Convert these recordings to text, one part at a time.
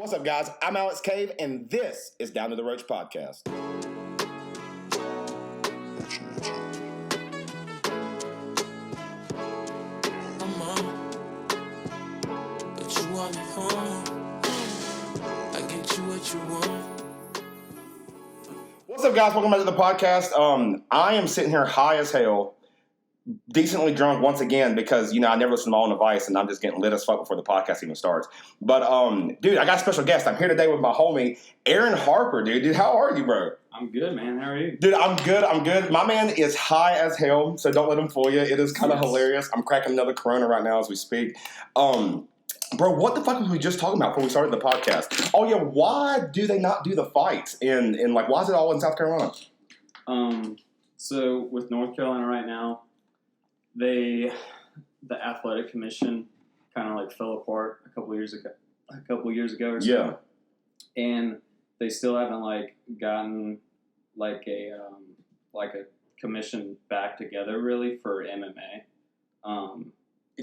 What's up, guys? I'm Alex Cave, and this is Down to the Roach Podcast. What's up, guys? Welcome back to the podcast. I am sitting here high as hell, decently drunk once again because, I never listen to my own advice, and I'm just getting lit as fuck before the podcast even starts. But, dude, I got a special guest. I'm here today with my homie, Aaron Harper, dude. Dude, how are you, bro? I'm good, man. How are you? Dude, I'm good. My man is high as hell, so don't let him fool you. It is kind of hilarious. I'm cracking another Corona right now as we speak. Bro, what the fuck was we just talking about before we started the podcast? Oh, yeah, why do they not do the fights? And why is it all in South Carolina? So with North Carolina right now, the athletic commission kind of fell apart a couple years ago or so. Yeah. And they still haven't gotten a commission back together really for MMA.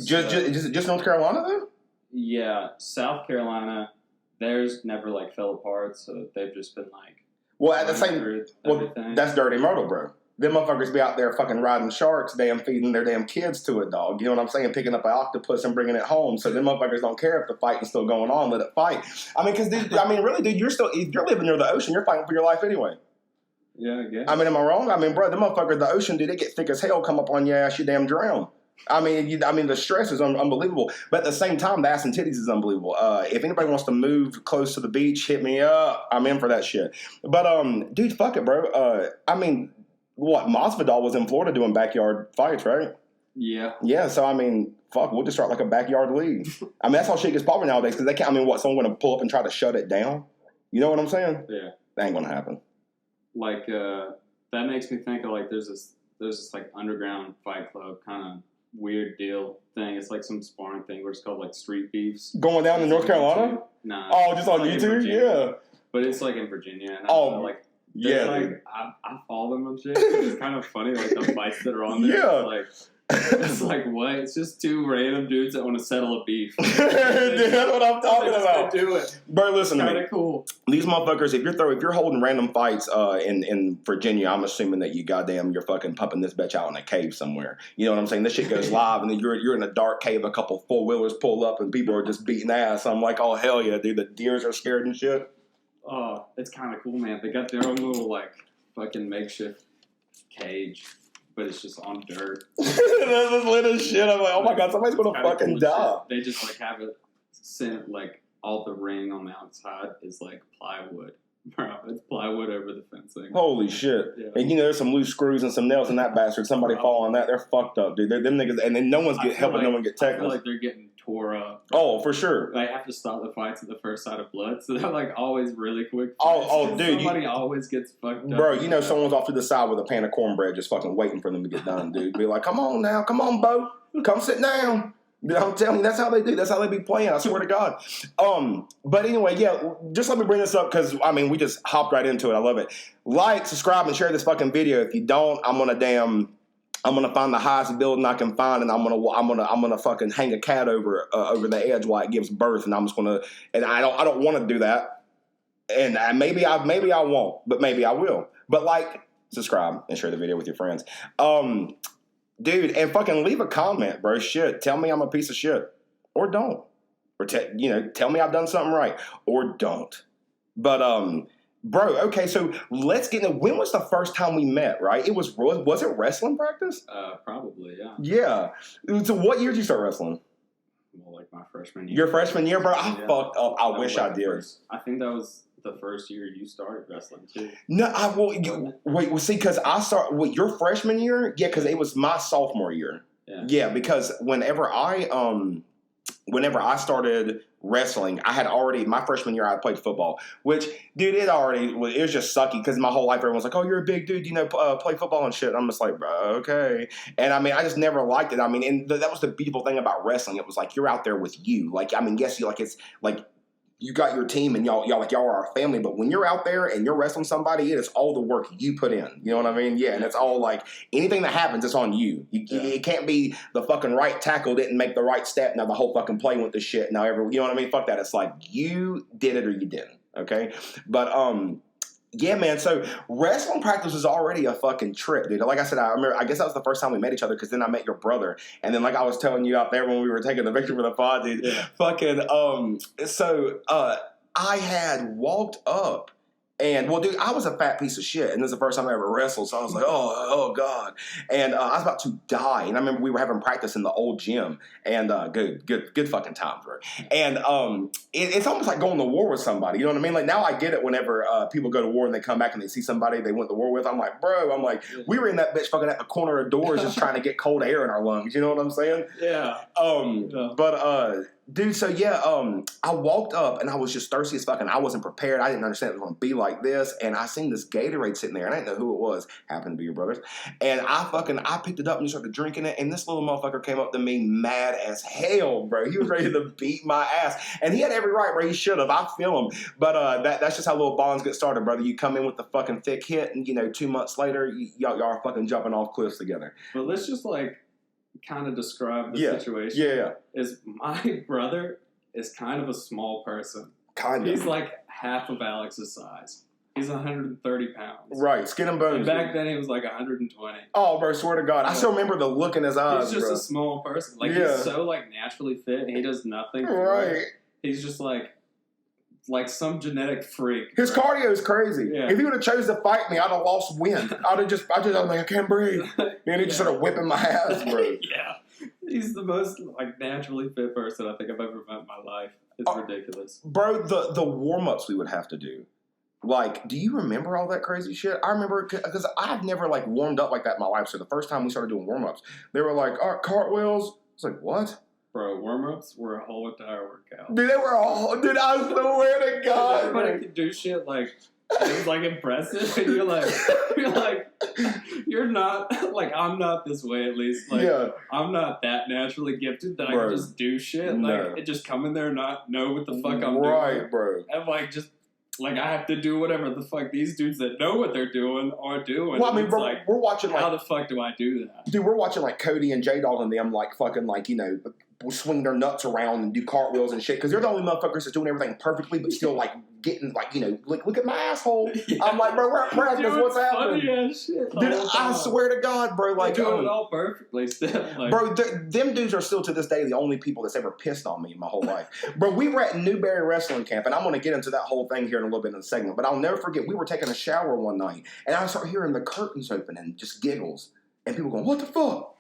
Just North Carolina though? Yeah, South Carolina, theirs never fell apart, so they've just been Well, at the same, that's dirty murder, bro. Them motherfuckers be out there fucking riding sharks, damn feeding their damn kids to it, dog. You know what I'm saying? Picking up an octopus and bringing it home. So them motherfuckers don't care if the fighting's still going on. Let it fight. I mean, because really, dude, if you're living near the ocean, you're fighting for your life anyway. Yeah, I guess. I mean, am I wrong? I mean, bro, them motherfuckers, the ocean, dude, they get thick as hell, come up on your ass, you damn drown. I mean, the stress is unbelievable. But at the same time, the ass and titties is unbelievable. If anybody wants to move close to the beach, hit me up. I'm in for that shit. But, dude, fuck it, bro. Masvidal was in Florida doing backyard fights, right? Yeah. Yeah, so, fuck, we'll just start a backyard league. That's how shit gets popular nowadays, because they can't, someone going to pull up and try to shut it down? You know what I'm saying? Yeah. That ain't going to happen. That makes me think of, there's this underground fight club kind of weird deal thing. It's some sparring thing where it's called, Street Beefs. Going down in North Carolina? Nah. Oh, just on YouTube? Yeah. But it's, in Virginia. And yeah. I follow them and shit. It's kind of funny, the fights that are on there. Yeah. It's what? It's just two random dudes that want to settle a beef. Dude, that's what I'm talking about. Do it. Bro, listen to me. Kind of cool. These motherfuckers, if you're holding random fights in Virginia, I'm assuming that you're fucking pumping this bitch out in a cave somewhere. You know what I'm saying? This shit goes live, and then you're in a dark cave, a couple four-wheelers pull up, and people are just beating ass. I'm like, oh, hell yeah, dude. The deers are scared and shit. Oh, it's kind of cool, man. They got their own little, fucking makeshift cage, but it's just on dirt. This is lit as shit. I'm like, oh my God, somebody's going to fucking cool die. They just, have it sent, all the ring on the outside is, plywood. Bro, it's plywood over the fencing. Holy shit. Yeah. And there's some loose screws and some nails in that bastard. Somebody fall on that, they're fucked up, dude. Them niggas, and then no one's helping no one get tackled. I feel like they're getting tore up. Oh, for sure. They have to stop the fights at the first sight of blood, so they're always really quick. Oh, dude. Somebody always gets fucked up. Bro, someone's off to the side with a pan of cornbread just fucking waiting for them to get done, dude. Be like, come on now, come on, Bo. Come sit down. I'm telling you, that's how they do. That's how they be playing. I swear to God. But anyway, yeah, just let me bring this up because, we just hopped right into it. I love it. Like, subscribe, and share this fucking video. If you don't, I'm gonna find the highest building I can find, and I'm gonna fucking hang a cat over the edge while it gives birth, and I'm just gonna, and I don't want to do that, and maybe I won't, but maybe I will. But subscribe, and share the video with your friends. Dude, and fucking leave a comment, bro. Shit, tell me I'm a piece of shit, or don't, or tell me I've done something right, or don't. But bro, okay, so let's get into when was the first time we met? Right? Was it wrestling practice? Probably, yeah. Yeah. So what year did you start wrestling? Well, my freshman year. Your freshman year, bro. I fucked up. I wish I did. I think that was the first year you started wrestling too. No, because I started your freshman year. Yeah, because it was my sophomore year. Yeah, because whenever I started wrestling, I had already, my freshman year, I played football, which, dude, it was just sucky because my whole life everyone was like, oh, you're a big dude, play football and shit. I'm just like, bro, okay. And I just never liked it. And that was the beautiful thing about wrestling. It was you're out there with you. Yes, it's you got your team and y'all are our family, but when you're out there and you're wrestling somebody, it is all the work you put in. You know what I mean? Yeah, and it's all like anything that happens, it's on you. It can't be the fucking right tackle didn't make the right step. Now the whole fucking play went to shit. Now you know what I mean? Fuck that. It's like you did it or you didn't. Okay, but yeah, man. So wrestling practice was already a fucking trip, dude. Like I said, I remember. I guess that was the first time we met each other because then I met your brother, and then like I was telling you out there when we were taking the picture for the pod, dude. Yeah. Fucking. So I had walked up. And, well, dude, I was a fat piece of shit, and this is the first time I ever wrestled, so I was like, oh, God. And I was about to die, and I remember we were having practice in the old gym, and good fucking times, bro. And it's almost like going to war with somebody, you know what I mean? Like, now I get it whenever people go to war and they come back and they see somebody they went to war with. I'm like, we were in that bitch fucking at the corner of doors just trying to get cold air in our lungs, you know what I'm saying? Yeah. Dude, so yeah, I walked up and I was just thirsty as fuck and I wasn't prepared. I didn't understand it was going to be like this. And I seen this Gatorade sitting there and I didn't know who it was. Happened to be your brother's. And I picked it up and just started drinking it. And this little motherfucker came up to me mad as hell, bro. He was ready to beat my ass. And he had every right, bro. He should have. I feel him. But that's just how little bonds get started, brother. You come in with the fucking thick hit and, 2 months later, y'all are fucking jumping off cliffs together. But let's just kind of describe the situation. Yeah. Is my brother is kind of a small person. Kind of. He's like half of Alex's size. He's 130 pounds. Right, skin and bones. And back then he was like 120. Oh, bro, swear to God. I still remember the look in his eyes, He's just bro. a small person. He's so naturally fit and he does nothing. Right. He's just like some genetic freak. His cardio is crazy. Yeah. If he would have chose to fight me, I'd have lost wind. I was like, I can't breathe. And he just started whipping my ass, bro. Yeah. He's the most naturally fit person I think I've ever met in my life. It's ridiculous. Bro, the warm-ups we would have to do. Do you remember all that crazy shit? I remember because I've never warmed up like that in my life. So the first time we started doing warm-ups, they were like, all right, cartwheels. It's like, what? Bro, warm-ups were a whole entire workout. Dude, they were dude, I swear to God. Everybody could do shit it was impressive, and you're not I'm not this way at least. I'm not that naturally gifted that I can just do shit. And just come in there and not know what the fuck I'm doing. Right, bro. And I have to do whatever the fuck these dudes that know what they're doing are doing. Well, I mean, bro, we're watching how the fuck do I do that? Dude, we're watching Cody and J-Dog and them swing their nuts around and do cartwheels and shit because they're the only motherfuckers that's doing everything perfectly but still getting look at my asshole. Yeah. I'm like, bro, we're at practice. What's happening? Funny ass shit. Dude, I swear to God, bro, doing it all perfectly still. Bro, them dudes are still to this day the only people that's ever pissed on me in my whole life. Bro, we were at Newberry Wrestling Camp, and I'm going to get into that whole thing here in a little bit in a segment, but I'll never forget, we were taking a shower one night, and I start hearing the curtains open and just giggles, and people going, what the fuck?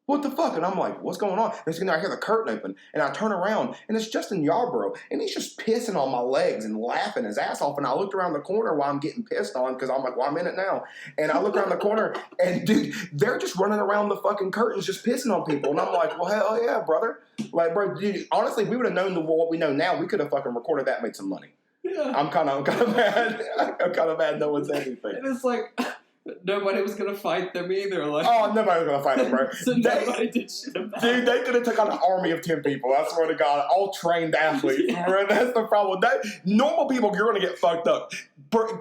What the fuck? And I'm like, what's going on? Next thing I hear the curtain open, and I turn around, and it's Justin Yarborough, and he's just pissing on my legs and laughing his ass off. And I looked around the corner while I'm getting pissed on, because I'm like, well, I'm in it now. And I look around the corner, and dude, they're just running around the fucking curtains, just pissing on people. And I'm like, well, hell yeah, brother. Bro, dude, honestly, if we would have known what we know now, we could have fucking recorded that and made some money. Yeah. I'm kind of mad. I'm kind of mad no one said anything. And it's nobody was going to fight them either. Oh, nobody was going to fight them, bro. So nobody did shit about it. Dude, they could have took on an army of 10 people. I swear to God. All trained athletes. Yeah. That's the problem. Normal people, you're going to get fucked up.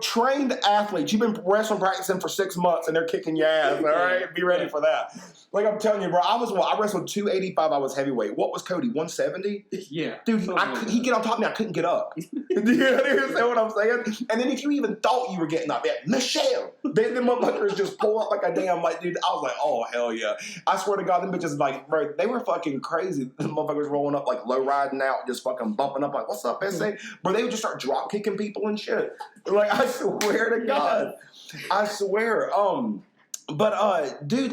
Trained athletes, you've been wrestling practicing for 6 months and they're kicking your ass, all right? Be ready for that. I'm telling you, bro, I wrestled 285, I was heavyweight. What was Cody, 170? Yeah. Dude, he'd get on top of me, I couldn't get up. Do you understand what I'm saying? And then if you even thought you were getting up, Michelle, them motherfuckers just pull up like a damn, dude, I was like, oh, hell yeah. I swear to God, them bitches, bro, they were fucking crazy. Them motherfuckers rolling up, low riding out, just fucking bumping up, what's up, SA? Bro, they would just start drop kicking people and shit. I swear to God. I swear. But dude,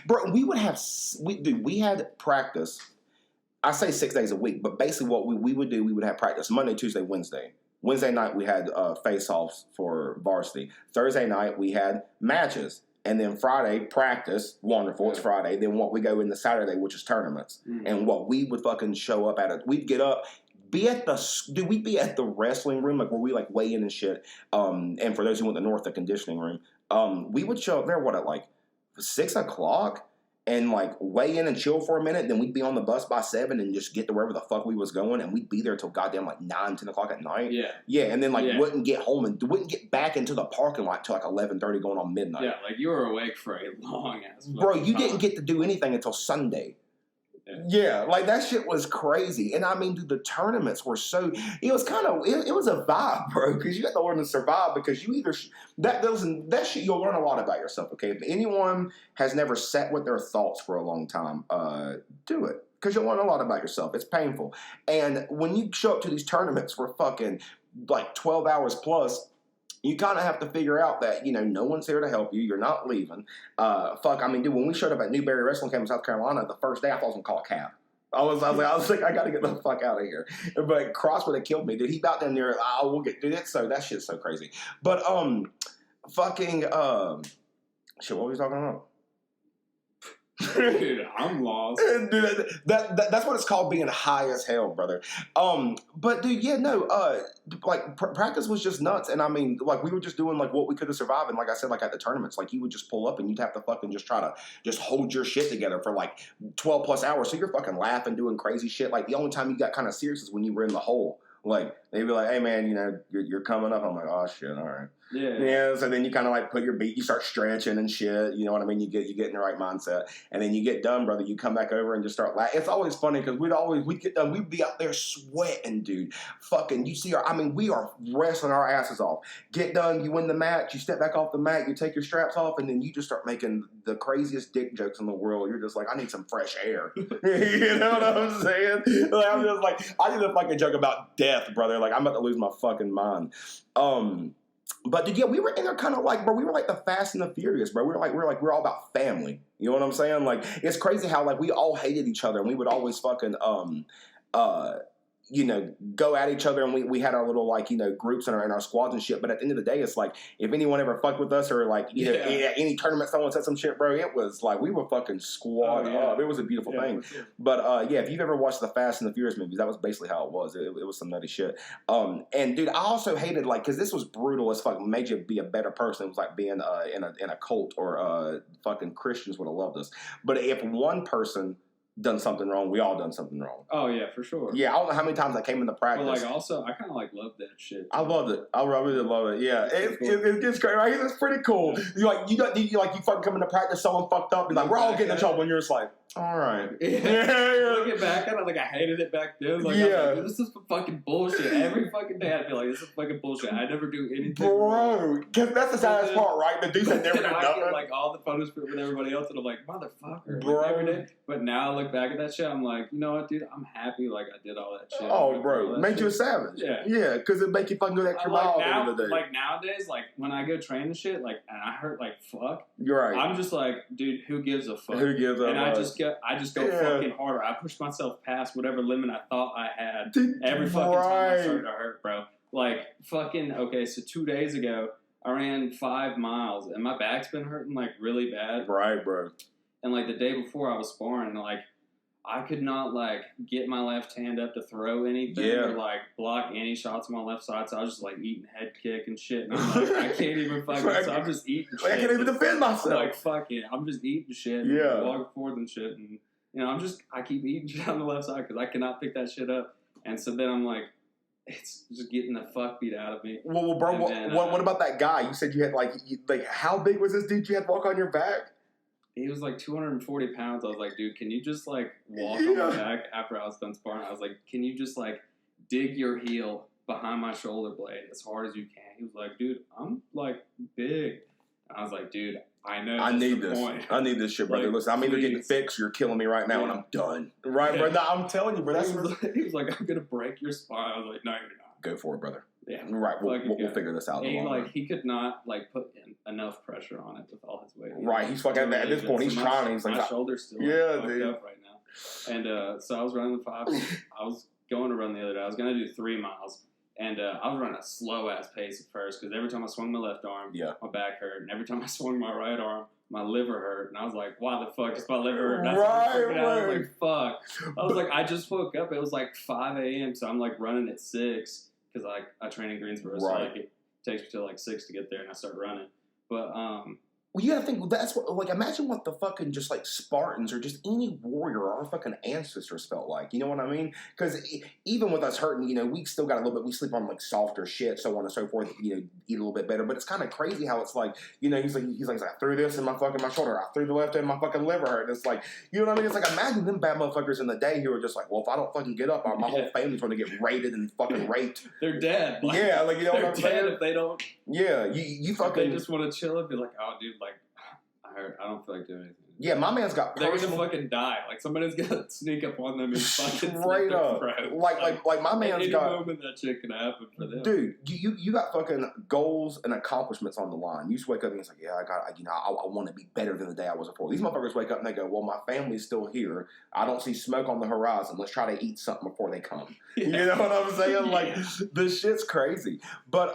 bro, we had practice. I say 6 days a week, but basically what we would do, we would have practice Monday, Tuesday, Wednesday. Wednesday night we had face-offs for varsity. Thursday night we had matches, and then Friday practice. Wonderful, it's Friday. Then what we go into Saturday, which is tournaments, and what we would fucking show up at it. We'd get up. We'd be at the wrestling room, where we weigh in and shit. And for those who went to North, the conditioning room, we would show up there, at 6 o'clock? and like weigh in and chill for a minute. Then we'd be on the bus by 7 and just get to wherever the fuck we was going, and we'd be there till goddamn like 9, 10 o'clock at night. Yeah, and then like wouldn't get home and wouldn't get back into the parking lot till like 11:30, going on midnight. Yeah, like you were awake for a long ass. Bro, you didn't get to do anything until Sunday. Yeah, like that shit was crazy. And I mean, dude, the tournaments were so, it was kind of, it was a vibe, bro, because you got to learn to survive, because you either, that shit, you'll learn a lot about yourself, okay? If anyone has never sat with their thoughts for a long time, do it. Because you'll learn a lot about yourself. It's painful. And when you show up to these tournaments for fucking like 12 hours plus, you kind of have to figure out that, you know, no one's here to help you. You're not leaving. I mean, dude, when we showed up at Newberry Wrestling Camp in South Carolina, the first day I thought I was going to call a cab. I was like, I got to get the fuck out of here. But Cross would have killed me, dude. He about down there, we'll get through it. So that shit's so crazy. But, shit, what were we talking about? Dude, I'm lost. Dude, that's what it's called, being high as hell, brother. But dude, yeah, no, like practice was just nuts, and I mean, like we were just doing like what we could have survived, and like I said, like at the tournaments, like you would just pull up and you'd have to fucking just try to just hold your shit together for like 12 plus hours. So you're fucking laughing, doing crazy shit. Like the only time you got kind of serious is when you were in the hole. Like they'd be like, "Hey man, you know, you're coming up." I'm like, "Oh shit, all right." Yeah. So then you kind of like put your beat, you start stretching and shit. You know what I mean? You get in the right mindset, and then you get done, brother. You come back over and just start laughing. It's always funny because we'd get done. We'd be out there sweating, dude. Fucking, you see we are wrestling our asses off. Get done, you win the match. You step back off the mat. You take your straps off, and then you just start making the craziest dick jokes in the world. You're just like, I need some fresh air. You know what I'm saying? Like, I'm just like, I need a fucking joke about death, brother. Like I'm about to lose my fucking mind. But dude, yeah, we were in there kind of like, bro, we were like the Fast and the Furious, bro. We're all about family. You know what I'm saying? Like, it's crazy how like we all hated each other, and we would always fucking you know, go at each other, and we had our little like, you know, groups in our squads and shit. But at the end of the day, it's like if anyone ever fucked with us or like any tournament someone said some shit, bro, it was like we were fucking squad up. It was a beautiful thing. Sure. But yeah, if you've ever watched the Fast and the Furious movies, that was basically how it was. It was some nutty shit. And dude, I also hated like, because this was brutal as fuck, made you be a better person. It was like being in a cult, or fucking Christians would have loved us. But if one person done something wrong, we all done something wrong. Oh yeah, for sure. Yeah, I don't know how many times I came into practice. But like also, I kind of like love that shit. I loved it. I really love it. Yeah, it gets crazy. Right? It's pretty cool. Yeah. You fucking come into practice, someone fucked up, and like we're all getting in trouble, and you're just like, all right. Looking back at it, like I hated it back then. Like, I was like, this is fucking bullshit. Every fucking day I'd be like, this is fucking bullshit. I never do anything wrong. Because that's the saddest part, right? The dudes that never done nothing. Get, like all the punishment with everybody else, and I'm like, motherfucker. Bro. Like, every day. But now I look back at that shit, I'm like, you know what, dude? I'm happy like I did all that shit. Oh, bro. Made you a savage. Yeah. Yeah, because it make you fucking go that extra mile at the end of the day. Like nowadays, like when I go train and shit, like, and I hurt like fuck. You're right. I'm just like, dude, who gives a fuck? Who gives a fuck? And I just go fucking harder. I push myself past whatever limit I thought I had. Every fucking time I started to hurt, bro. Like fucking okay. So 2 days ago, I ran 5 miles, and my back's been hurting like really bad. Right, bro. And like the day before, I was sparring, and like I could not like get my left hand up to throw anything or like block any shots on my left side. So I was just like eating head kick and shit. And I'm like, I can't even fucking. So I'm just eating shit. I can't even defend myself. Like fuck it, I'm just eating shit. And walking forward and shit, and you know I keep eating shit on the left side because I cannot pick that shit up. And so then I'm like, it's just getting the fuck beat out of me. Well, bro, what about that guy? You said you had like how big was this dude you had to walk on your back? He was like 240 pounds. I was like, dude, can you just like walk on my back after I was done sparring? I was like, can you just like dig your heel behind my shoulder blade as hard as you can? He was like, dude, I'm like big. And I was like, dude, I know. I need this. I need this shit, brother. Like, listen, I'm either getting fixed or you're killing me right now, and I'm done. Right, bro? No, I'm telling you, bro. He was like, I'm gonna break your spine. I was like, no, you're not. Go for it, brother. Yeah, right. We'll figure this out. He could not like put enough pressure on it with all his weight. Right, he's fucking at this point. He's trying. He's like, my shoulder's still fucked up right now. And so I was running the 5. I was going to run the other day. I was gonna do 3 miles, and I was running a slow ass pace at first because every time I swung my left arm, my back hurt, and every time I swung my right arm, my liver hurt, and I was like, why the fuck is my liver hurt? And I was like, fuck. I was like, I just woke up. It was like 5 a.m., so I'm like running at 6. Because I train in Greensboro, so like it takes me till like 6 to get there, and I start running. But Well, you gotta think, that's what, like, imagine what the fucking just, like, Spartans or just any warrior, our fucking ancestors felt like, you know what I mean? Because even with us hurting, we still got a little bit, we sleep on, like, softer shit, so on and so forth, eat a little bit better, but it's kind of crazy how it's like, he's like, I threw this in my shoulder, I threw the left end, my fucking liver hurt, and it's like, you know what I mean? It's like, imagine them bad motherfuckers in the day who are just like, well, if I don't fucking get up, my whole family's gonna get raided and fucking raped. They're dead. Like, yeah, like, you know what I'm saying? If they don't. Yeah, you fucking. They just want to chill and be like, oh, dude, like, I don't feel like doing anything. Yeah, my man's got personal. They're gonna fucking die. Like somebody's gonna sneak up on them and fucking straight up. Like my man's any got. Moment that shit can happen for them. Dude, you got fucking goals and accomplishments on the line. You just wake up and it's like, yeah, I want to be better than the day I was before. These motherfuckers wake up and they go, well, my family's still here. I don't see smoke on the horizon. Let's try to eat something before they come. Yeah. You know what I'm saying? Like this shit's crazy. But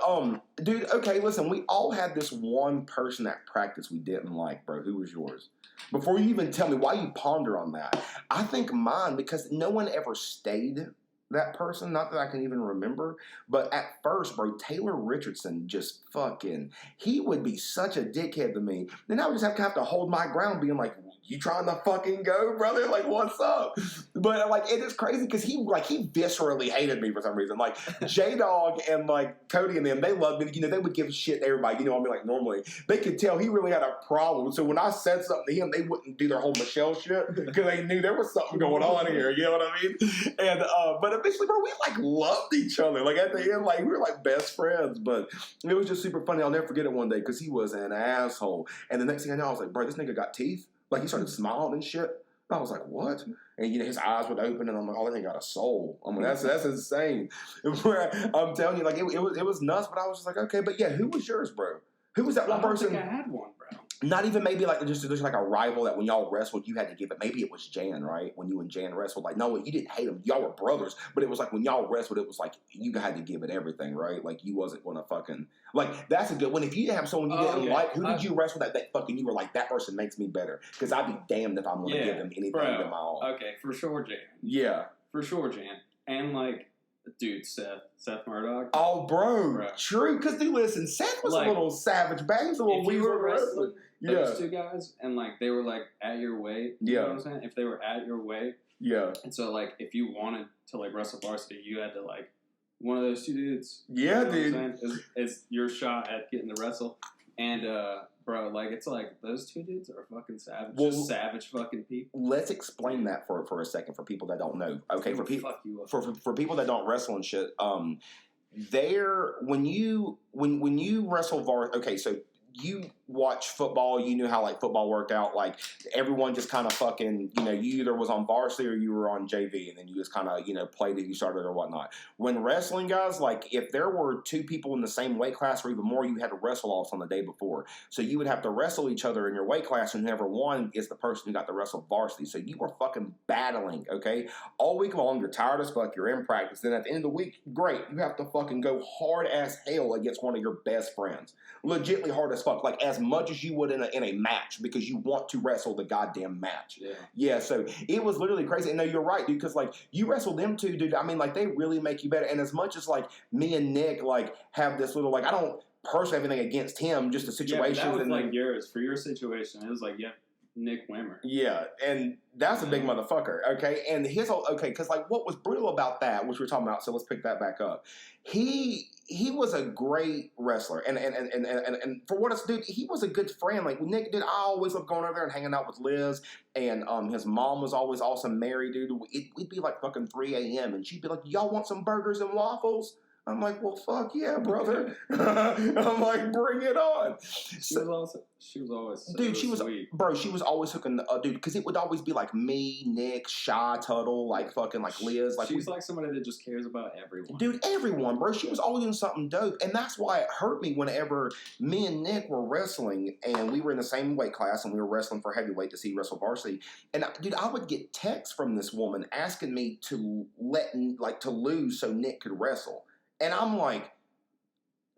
dude, okay, listen, we all had this one person at practice we didn't like, bro. Who was yours? Before you even tell me, why you ponder on that? I think mine, because no one ever stayed that person, not that I can even remember, but at first, bro, Taylor Richardson just fucking, he would be such a dickhead to me. Then I would just have to hold my ground being like, you trying to fucking go, brother? Like, what's up? But, like, it is crazy because he viscerally hated me for some reason. Like, J-Dog and, like, Cody and them, they loved me. They would give shit to everybody. You know what I mean? Like, normally, they could tell he really had a problem. So when I said something to him, they wouldn't do their whole Michelle shit because they knew there was something going on here. You know what I mean? And, but eventually, bro, we, like, loved each other. Like, at the end, like, we were, like, best friends. But it was just super funny. I'll never forget it one day because he was an asshole. And the next thing I know, I was like, bro, this nigga got teeth? Like, he started smiling and shit. I was like, what? And, his eyes would open, and I'm like, oh, that nigga got a soul. I'm like, that's insane. I'm telling you, like, it was nuts, but I was just like, okay. But, yeah, who was yours, bro? Who was that one person? I don't think I had one, bro. Not even maybe like just like a rival that when y'all wrestled, you had to give it. Maybe it was Jan, right? When you and Jan wrestled. Like, no, you didn't hate him. Y'all were brothers. But it was like when y'all wrestled, it was like you had to give it everything, right? Like, you wasn't going to fucking... Like, that's a good one. If you have someone you didn't like, who did you wrestle that fucking... You were like, that person makes me better. Because I'd be damned if I'm going to give them anything to my own. Okay, for sure, Jan. Yeah. For sure, Jan. And, like... Dude, Seth Murdoch. Oh, bro. True. Because, dude, listen, Seth was like, a little savage bag. He was a little weasel wrestling. Those two guys, and, like, they were, like, at your weight. You know what I'm saying? If they were at your weight. Yeah. And so, like, if you wanted to, like, wrestle varsity, you had to, like, one of those two dudes. Yeah, you know dude. What I'm saying? It's your shot at getting to wrestle. And, bro, like, it's like, those two dudes are fucking savage. Well, just savage fucking people. Let's explain that for a second for people that don't know. Okay, for people people that don't wrestle and shit, when you wrestle varsity, okay, so you watch football, you knew how, like, football worked out. Like, everyone just kind of fucking, you either was on varsity or you were on JV, and then you just kind of, played if you started or whatnot. When wrestling, guys, like, if there were two people in the same weight class or even more, you had to wrestle off on the day before. So you would have to wrestle each other in your weight class, and whoever won is the person who got to wrestle varsity. So you were fucking battling, okay? All week long, you're tired as fuck, you're in practice. Then at the end of the week, great, you have to fucking go hard as hell against one of your best friends. Legitly hard as fuck, like as much as you would in a match, because you want to wrestle the goddamn match. Yeah, so it was literally crazy. And no, you're right, dude, because, like, you wrestle them two, dude, I mean, like, they really make you better. And as much as, like, me and Nick, like, have this little, like, I don't personally have anything against him, just the situation. Yeah, that was, like, yours. For your situation, it was like, yeah, Nick Wimmer. Yeah, and that's a big motherfucker, okay? And his whole, okay, because, like, what was brutal about that, which we're talking about, so let's pick that back up. He was a great wrestler, and for what it's, dude, he was a good friend. Like, Nick, dude, I always loved going over there and hanging out with Liz, and his mom was always awesome, Mary, dude. We'd be like fucking 3 a.m., and she'd be like, y'all want some burgers and waffles? I'm like, well, fuck yeah, brother. I'm like, bring it on. She was always so dude, she was sweet. Bro, she was always hooking dude, because it would always be like me, Nick, Shy, Tuttle, like fucking like Liz. Like, she's like somebody that just cares about everyone. Dude, everyone, bro. She was always doing something dope. And that's why it hurt me whenever me and Nick were wrestling and we were in the same weight class and we were wrestling for heavyweight to see wrestle varsity. And dude, I would get texts from this woman asking me to lose so Nick could wrestle. And I'm like,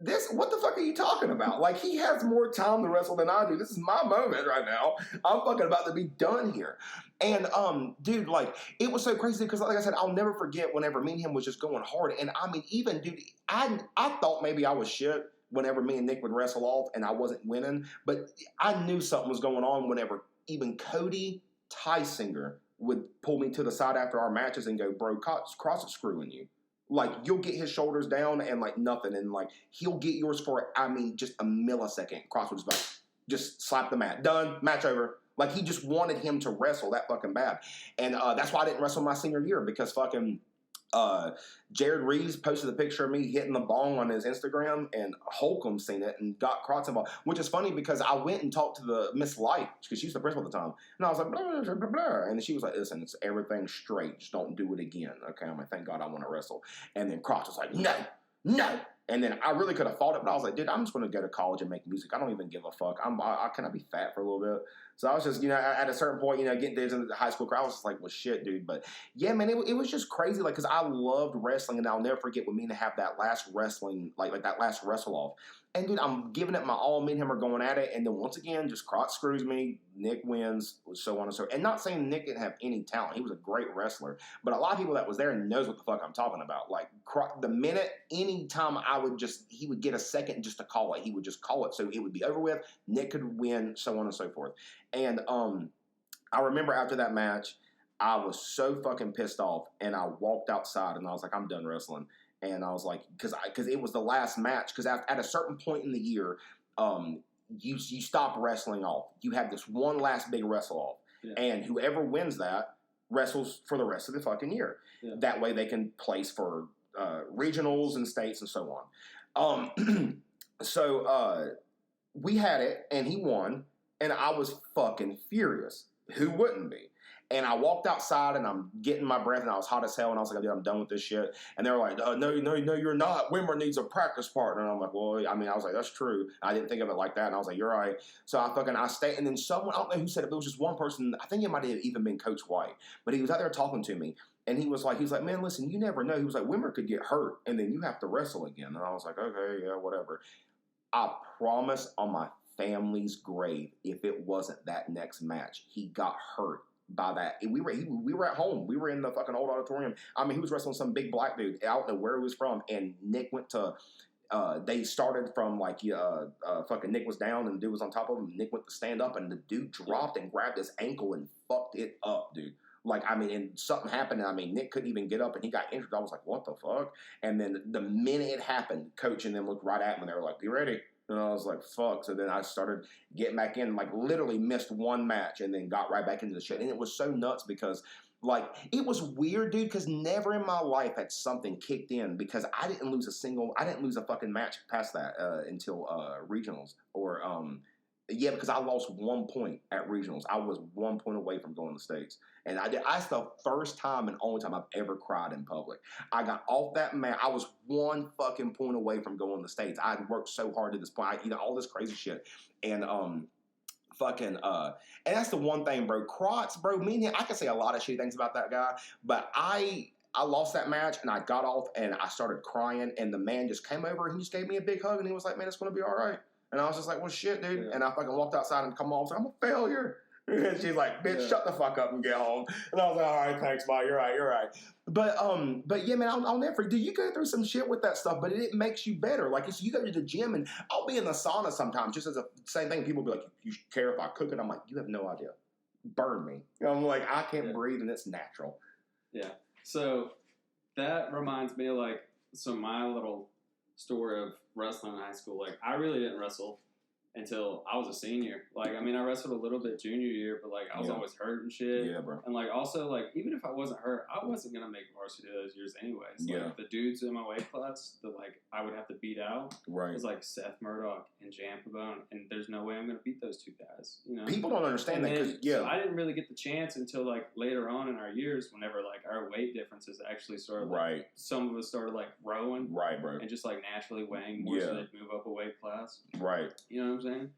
what the fuck are you talking about? Like, he has more time to wrestle than I do. This is my moment right now. I'm fucking about to be done here. And, dude, like, it was so crazy because, like I said, I'll never forget whenever me and him was just going hard. And, I mean, even, dude, I thought maybe I was shit. whenever me and Nick would wrestle off and I wasn't winning. But I knew something was going on whenever even Cody Tysinger would pull me to the side after our matches and go, bro, Cross is screwing you. Like, you'll get his shoulders down and, like, nothing. And, like, he'll get yours for, just a millisecond. Cross would just slap the mat. Done. Match over. Like, he just wanted him to wrestle that fucking bad. And that's why I didn't wrestle my senior year, because fucking Jared Reeves posted a picture of me hitting the bong on his Instagram, and Holcomb seen it and got Crotts involved, which is funny because I went and talked to the Miss Light, because she was the principal at the time, and I was like, blah, blah, blah, blah. And she was like, listen, it's everything straight, just don't do it again. Okay, I'm like, thank God I want to wrestle. And then Crotts was like, no. And then I really could have fought it, but I was like, dude, I'm just going to go to college and make music. I don't even give a fuck. I kind of be fat for a little bit. So I was just, at a certain point, getting into the high school crowd, I was just like, well, shit, dude. But yeah, man, it was just crazy. Like, because I loved wrestling, and I'll never forget when me and have that last wrestling, like that last wrestle off. And dude, I'm giving it my all. Me and him are going at it. And then once again, just Crotch screws me. Nick wins, so on and so forth. And not saying Nick didn't have any talent. He was a great wrestler. But a lot of people that was there knows what the fuck I'm talking about. Like, the minute, anytime he would get a second just to call it, he would just call it. So it would be over with. Nick could win, so on and so forth. And I remember after that match, I was so fucking pissed off. And I walked outside and I was like, I'm done wrestling. And I was like, because it was the last match. Because at a certain point in the year, you stop wrestling off. You have this one last big wrestle off. Yeah. And whoever wins that wrestles for the rest of the fucking year. Yeah. That way they can place for regionals and states and so on. So we had it, and he won. And I was fucking furious. Who wouldn't be? And I walked outside, and I'm getting my breath, and I was hot as hell, and I was like, dude, I'm done with this shit. And they were like, no, you're not. Wimmer needs a practice partner. And I'm like, well, I was like, that's true. I didn't think of it like that. And I was like, you're right. So I stayed, and then someone, I don't know who said it, but it was just one person. I think it might have even been Coach White. But he was out there talking to me, and he was like, man, listen, you never know. He was like, Wimmer could get hurt, and then you have to wrestle again. And I was like, okay, yeah, whatever. I promise on my family's grave, if it wasn't that next match, he got hurt by that. We were at home. We were in the fucking old auditorium. He was wrestling some big black dude. I don't know where he was from. And Nick went to, they started from fucking Nick was down and the dude was on top of him. Nick went to stand up and the dude dropped and grabbed his ankle and fucked it up, dude. And something happened. Nick couldn't even get up and he got injured. I was like, what the fuck? And then the minute it happened, Coach and them looked right at me and they were like, be ready. And I was like, fuck. So then I started getting back in, literally missed one match and then got right back into the shit. And it was so nuts because, it was weird, dude, because never in my life had something kicked in because I didn't lose a fucking match past that until regionals or, because I lost 1 point at regionals. I was 1 point away from going to states. And that's the first time and only time I've ever cried in public. I got off that mat. I was 1 fucking point away from going to states. I had worked so hard to this point. All this crazy shit. And and that's the one thing, bro. Crotts, bro, me and him, I can say a lot of shitty things about that guy, but I lost that match and I got off and I started crying and the man just came over and he just gave me a big hug and he was like, man, it's going to be all right. And I was just like, well, shit, dude. Yeah. And I fucking walked outside and come home. I was like, I'm a failure. And she's like, bitch, shut the fuck up and get home. And I was like, all right, thanks, bye. You're right. But yeah, man, I'll never forget. You go through some shit with that stuff, but it makes you better. You go to the gym and I'll be in the sauna sometimes, just as a same thing. People be like, you care if I cook it? I'm like, you have no idea. Burn me. I'm like, I can't breathe and it's natural. Yeah. So that reminds me of my little story of wrestling in high school. I really didn't wrestle until I was a senior. I wrestled a little bit junior year, but I was always hurt and shit. Yeah, bro. And also even if I wasn't hurt, I wasn't gonna make varsity those years anyways. The dudes in my weight class that I would have to beat out was Seth Murdoch and Jan Pabone, and there's no way I'm gonna beat those two guys. People don't understand that so I didn't really get the chance until later on in our years, whenever our weight differences actually started. Some of us started rowing, right, bro, and just naturally weighing more, so they'd move up a weight class, right. You know what I'm saying?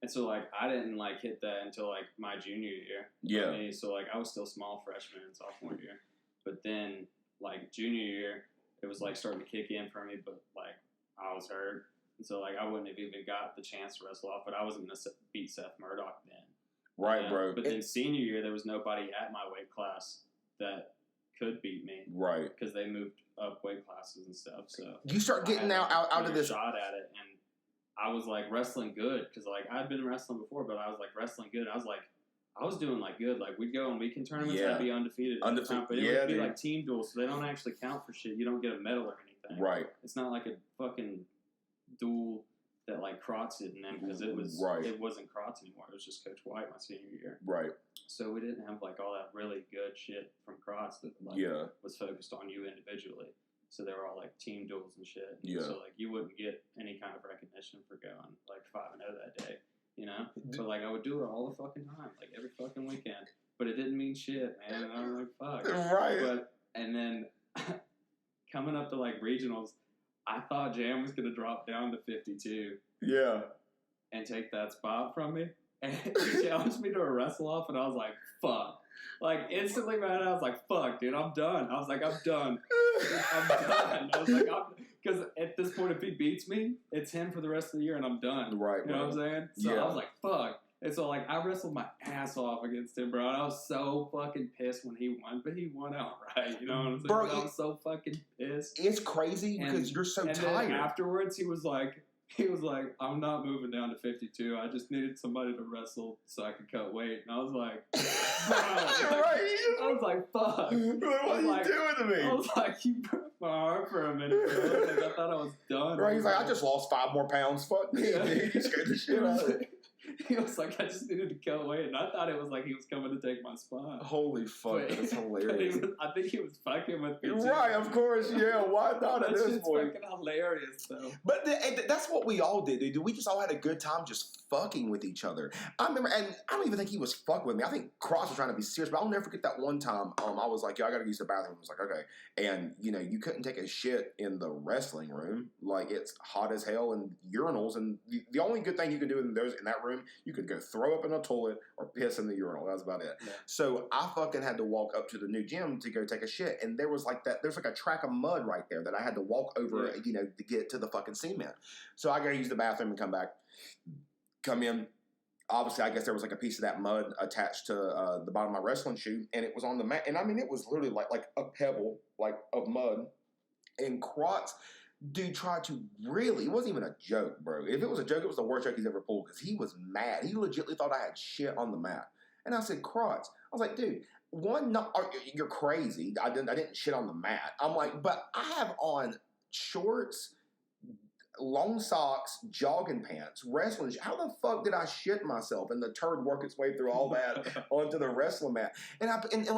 And so I didn't hit that until my junior year. Yeah. So I was still small freshman and sophomore year, but then junior year it was starting to kick in for me. But I was hurt, and so I wouldn't have even got the chance to wrestle off. But I wasn't gonna beat Seth Murdoch then. Right, bro. But then senior year there was nobody at my weight class that could beat me. Right. Because they moved up weight classes and stuff. So you start getting out of this shot at it, and I was like wrestling good because like I'd been wrestling before, but I was like wrestling good. I was doing like good. Like we'd go in weekend tournaments, I'd be undefeated. But it would be like team duels, so they don't actually count for shit. You don't get a medal or anything. Right. It's not like a fucking duel that like Krotz did in them because it wasn't Krotz anymore. It was just Coach White my senior year. Right. So we didn't have like all that really good shit from Krotz that like was focused on you individually. So they were all like team duels and shit. Yeah. So like you wouldn't get any kind of recognition for going like 5-0 that day, you know. But like I would do it all the fucking time, like every fucking weekend. But it didn't mean shit, man. And I'm like, fuck. Right. And then coming up to like regionals, I thought Jam was gonna drop down to 52. Yeah. And take that spot from me. And he challenged me to a wrestle off, and I was like, fuck. Like, instantly, man, I was like, fuck, dude, I'm done. I was like, I'm done. I'm done. I was like, because at this point, if he beats me, it's him for the rest of the year, and I'm done. Right, you know what I'm saying? So I was like, fuck. And so, like, I wrestled my ass off against him, bro. And I was so fucking pissed when he won, but he won outright. You know what I'm saying? Bro, I was so fucking pissed. It's crazy because you're so tired. Then afterwards, he was like, I'm not moving down to 52. I just needed somebody to wrestle so I could cut weight. And I was like, I was like, fuck. What are you doing to me? I was like, you broke my heart for a minute, bro. Like, I thought I was done. Right, he's like, I just lost 5 more pounds. Fuck me. He scared the shit out of it. He was like, I just needed to cut weight. And I thought it was like he was coming to take my spot. Holy fuck, that's hilarious. I think he was fucking with me too. Right, of course, yeah. Why not at this point? It's fucking hilarious, though. But that's what we all did, dude. We just all had a good time just fucking with each other. I remember, and I don't even think he was fucking with me. I think Cross was trying to be serious, but I'll never forget that one time. I was like, yo, I gotta use the bathroom. I was like, okay. And, you know, you couldn't take a shit in the wrestling room. Like, it's hot as hell and urinals. And the only good thing you could do in that room, you could go throw up in a toilet or piss in the urinal. That was about it. Yeah. So I fucking had to walk up to the new gym to go take a shit. And there was like a track of mud right there that I had to walk over, you know, to get to the fucking cement. So I gotta use the bathroom and come in. Obviously, I guess there was like a piece of that mud attached to the bottom of my wrestling shoe, and it was on the mat. And I mean, it was literally like a pebble, like of mud. And Krotz, dude, tried to it wasn't even a joke, bro. If it was a joke, it was the worst joke he's ever pulled because he was mad. He legitimately thought I had shit on the mat. And I said, Krotz, I was like, dude, you're crazy. I didn't shit on the mat. I'm like, but I have on shorts, long socks, jogging pants, wrestling. How the fuck did I shit myself and the turd work its way through all that onto the wrestling mat? And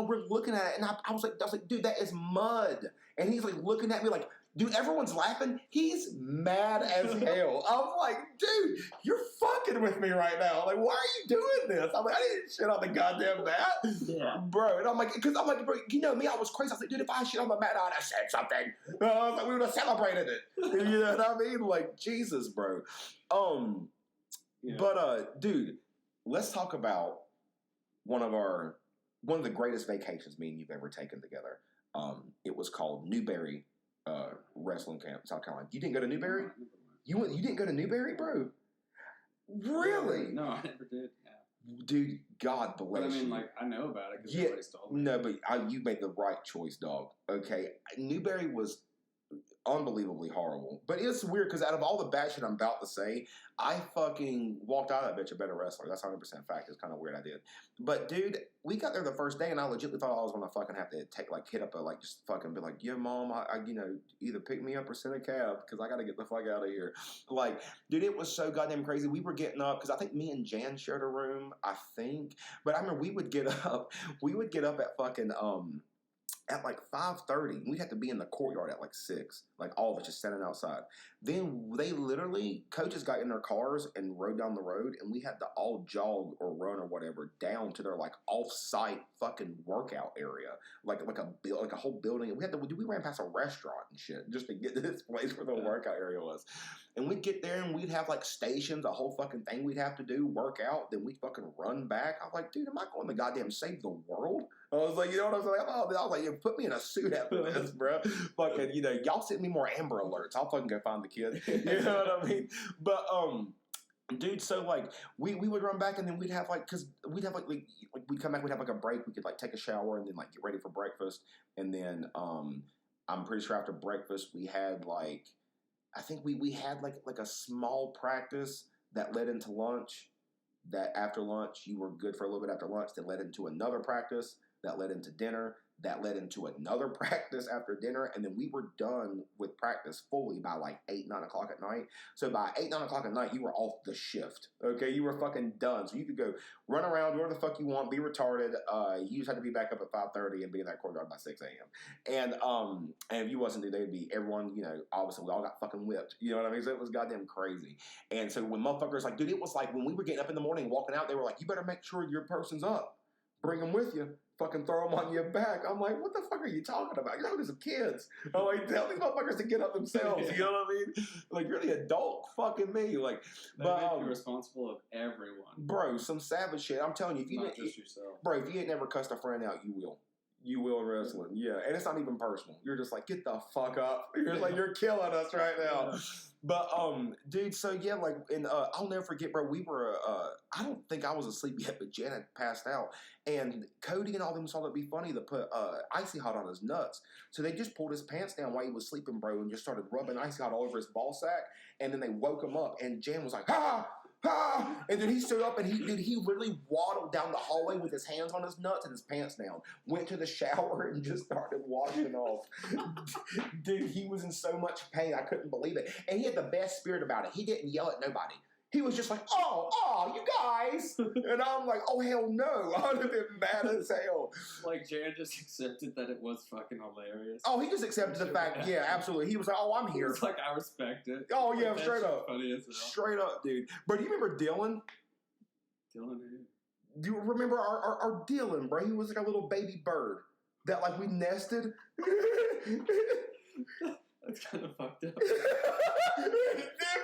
we're looking at it, and I was like, dude, that is mud. And he's like looking at me like, dude, everyone's laughing. He's mad as hell. I was like, dude, you're fucking with me right now. Like, why are you doing this? I'm like, I didn't shit on the goddamn mat. Yeah. Bro. And I'm like, bro, you know me, I was crazy. I was like, dude, if I shit on the mat, I'd have said something. I was like, we would have celebrated it. You know what I mean? Like, Jesus, bro. But, dude, let's talk about one of the greatest vacations me and you've ever taken together. It was called Newberry wrestling camp, South Carolina. You didn't go to Newberry? You didn't go to Newberry, bro? Really? No, I never did. Yeah. Dude, God bless you. But I mean, like, I know about it because everybody's told me. No, but you made the right choice, dog. Okay, Newberry was unbelievably horrible. But it's weird because out of all the bad shit I'm about to say, I fucking walked out of that bitch a better wrestler. That's 100% fact. It's kind of weird I did. But dude, we got there the first day and I legitimately thought I was going to fucking have to hit up just fucking be like, yeah, mom, I either pick me up or send a cab because I got to get the fuck out of here. Like, dude, it was so goddamn crazy. We were getting up because I think me and Jan shared a room, I think. But I remember we would get up at fucking, at like 5:30, we'd have to be in the courtyard at like 6, like all of us just standing outside. Then they literally, coaches got in their cars and rode down the road, and we had to all jog or run or whatever down to their like off-site fucking workout area, like a whole building. We ran past a restaurant and shit just to get to this place where the workout area was. And we'd get there and we'd have like stations, a whole fucking thing we'd have to do, work out, then we'd fucking run back. I was like, dude, am I going to goddamn save the world? I was like, you know what I'm saying? I was like, put me in a suit after this, bro. Fucking, y'all send me more Amber Alerts. I'll fucking go find the kid. You know what I mean? But, dude, so, like, we would run back and then we'd have, like, because we'd have, like, we'd come back, we'd have, like, a break. We could, like, take a shower and then, like, get ready for breakfast. And then, I'm pretty sure after breakfast we had like, I think we had like a small practice that led into lunch. That after lunch you were good for a little bit after lunch. That led into another practice. That led into dinner. That led into another practice after dinner, and then we were done with practice fully by like 8, 9 o'clock at night. So by 8, 9 o'clock at night, you were off the shift. Okay, you were fucking done. So you could go run around, do whatever the fuck you want, be retarded. You just had to be back up at 5:30 and be in that courtyard by 6 a.m. And if you wasn't, they'd be everyone. You know, obviously we all got fucking whipped. You know what I mean? So it was goddamn crazy. And so when motherfuckers like, dude, it was like when we were getting up in the morning, walking out, they were like, you better make sure your person's up. Bring them with you. Fucking throw them on your back. I'm like, what the fuck are you talking about? You're talking to some kids. I'm like, tell these motherfuckers to get up themselves. You know what I mean? Like, you're the adult fucking me. Like, but make you responsible of everyone, bro. Some savage shit. I'm telling you, if you not just yourself, bro. If you ain't never cussed a friend out, you will. You will in wrestling, yeah. And it's not even personal. You're just like, get the fuck up. You're like, you're killing us right now. Yeah. But dude, so yeah, like, and I'll never forget, bro. We were, I don't think I was asleep yet, but Jen had passed out, and Cody and all them saw that be funny to put icy hot on his nuts. So they just pulled his pants down while he was sleeping, bro, and just started rubbing icy hot all over his ball sack. And then they woke him up, and Jen was like, ha. Ah! And then he stood up and he literally waddled down the hallway with his hands on his nuts and his pants down. Went to the shower and just started washing off. Dude, he was in so much pain. I couldn't believe it. And he had the best spirit about it. He didn't yell at nobody. He was just like, oh, you guys. And I'm like, oh, hell no. I would have been mad as hell. Like, Jared just accepted that it was fucking hilarious. Oh, he just accepted the fact, yeah, absolutely. He was like, oh, I'm here. It's like, I respect it. Oh, yeah, like, straight up. Funny as hell. Straight up, dude. But do you remember Dylan? Dylan who? Do you remember our Dylan, bro? He was like a little baby bird that, like, we nested. That's kind of fucked up.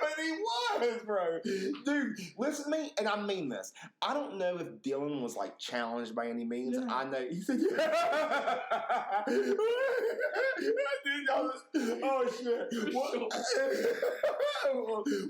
But he was, bro. Dude, listen to me, and I mean this. I don't know if Dylan was, like, challenged by any means. Yeah. I know. He said, yeah. Oh, shit.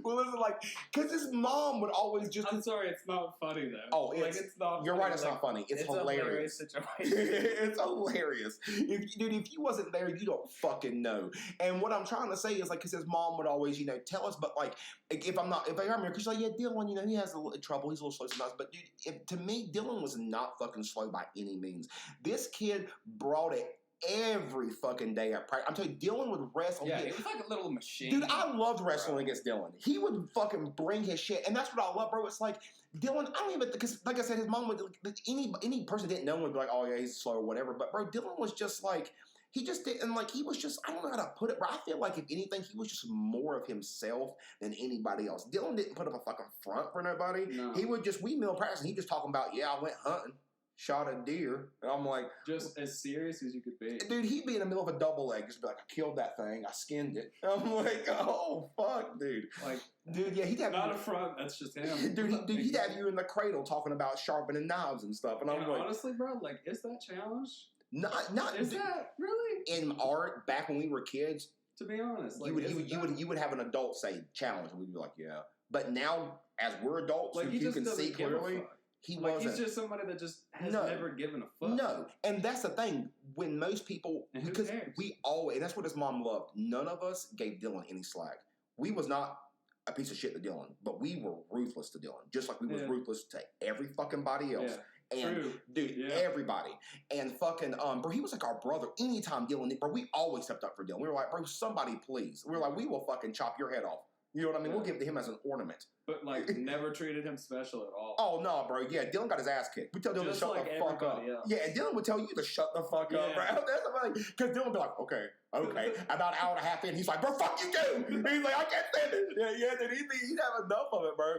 Well, listen, like, because his mom would always just... I'm sorry, it's not funny, though. Oh, it's not funny. You're right, it's not funny. It's hilarious. A situation. It's hilarious. Dude, if you wasn't there, you don't fucking know. And what I'm trying to say is, like, because his mom would always, you know, tell us, but, like, if I remember, because, like, yeah, Dylan, you know, he has a little trouble. He's a little slow sometimes. But, dude, to me, Dylan was not fucking slow by any means. This kid brought it every fucking day at practice. I'm telling you, Dylan would wrestle. Yeah, he was like a little machine. Dude, I loved wrestling against Dylan. He would fucking bring his shit, and that's what I love, bro. It's like, Dylan, I don't even, because like I said, his mom would, any person didn't know him would be like, oh yeah, he's slow or whatever. But, bro, Dylan was just like, he just didn't, like, he was just, I don't know how to put it, but I feel like if anything, he was just more of himself than anybody else. Dylan didn't put up a fucking front for nobody. No. He would just, we meal practice, and he just talking about, yeah, I went hunting. Shot a deer, and I'm like, just as serious as you could be, dude. He'd be in the middle of a double leg, just be like, I killed that thing, I skinned it. I'm like, oh fuck, dude. Like, dude, yeah, he'd have not a front. That's just him, dude. He'd have you in the cradle talking about sharpening knives and stuff, and I'm like, honestly, bro, like, is that challenge? Not is that really in art back when we were kids? To be honest, like, you would have an adult say challenge, and we'd be like, yeah. But now, as we're adults, like, you can see clearly. He wasn't. He's just somebody that just has never given a fuck. No, and that's the thing. When most people, because we always, and that's what his mom loved. None of us gave Dylan any slack. We was not a piece of shit to Dylan, but we were ruthless to Dylan, just like we was ruthless to every fucking body else. Yeah. And true. Dude, everybody. And fucking bro, he was like our brother. Anytime Dylan, bro, we always stepped up for Dylan. We were like, bro, somebody please. We were like, we will fucking chop your head off. You know what I mean? Yeah. We'll give it to him as an ornament. But, like, never treated him special at all. Oh, no, bro. Yeah, Dylan got his ass kicked. We tell Dylan to shut the fuck up. Else. Yeah, and Dylan would tell you to shut the fuck up, bro. That's because Dylan would be like, okay. About an hour and a half in, he's like, bro, fuck you too. He's like, I can't stand it. Yeah, dude, he'd have enough of it, bro.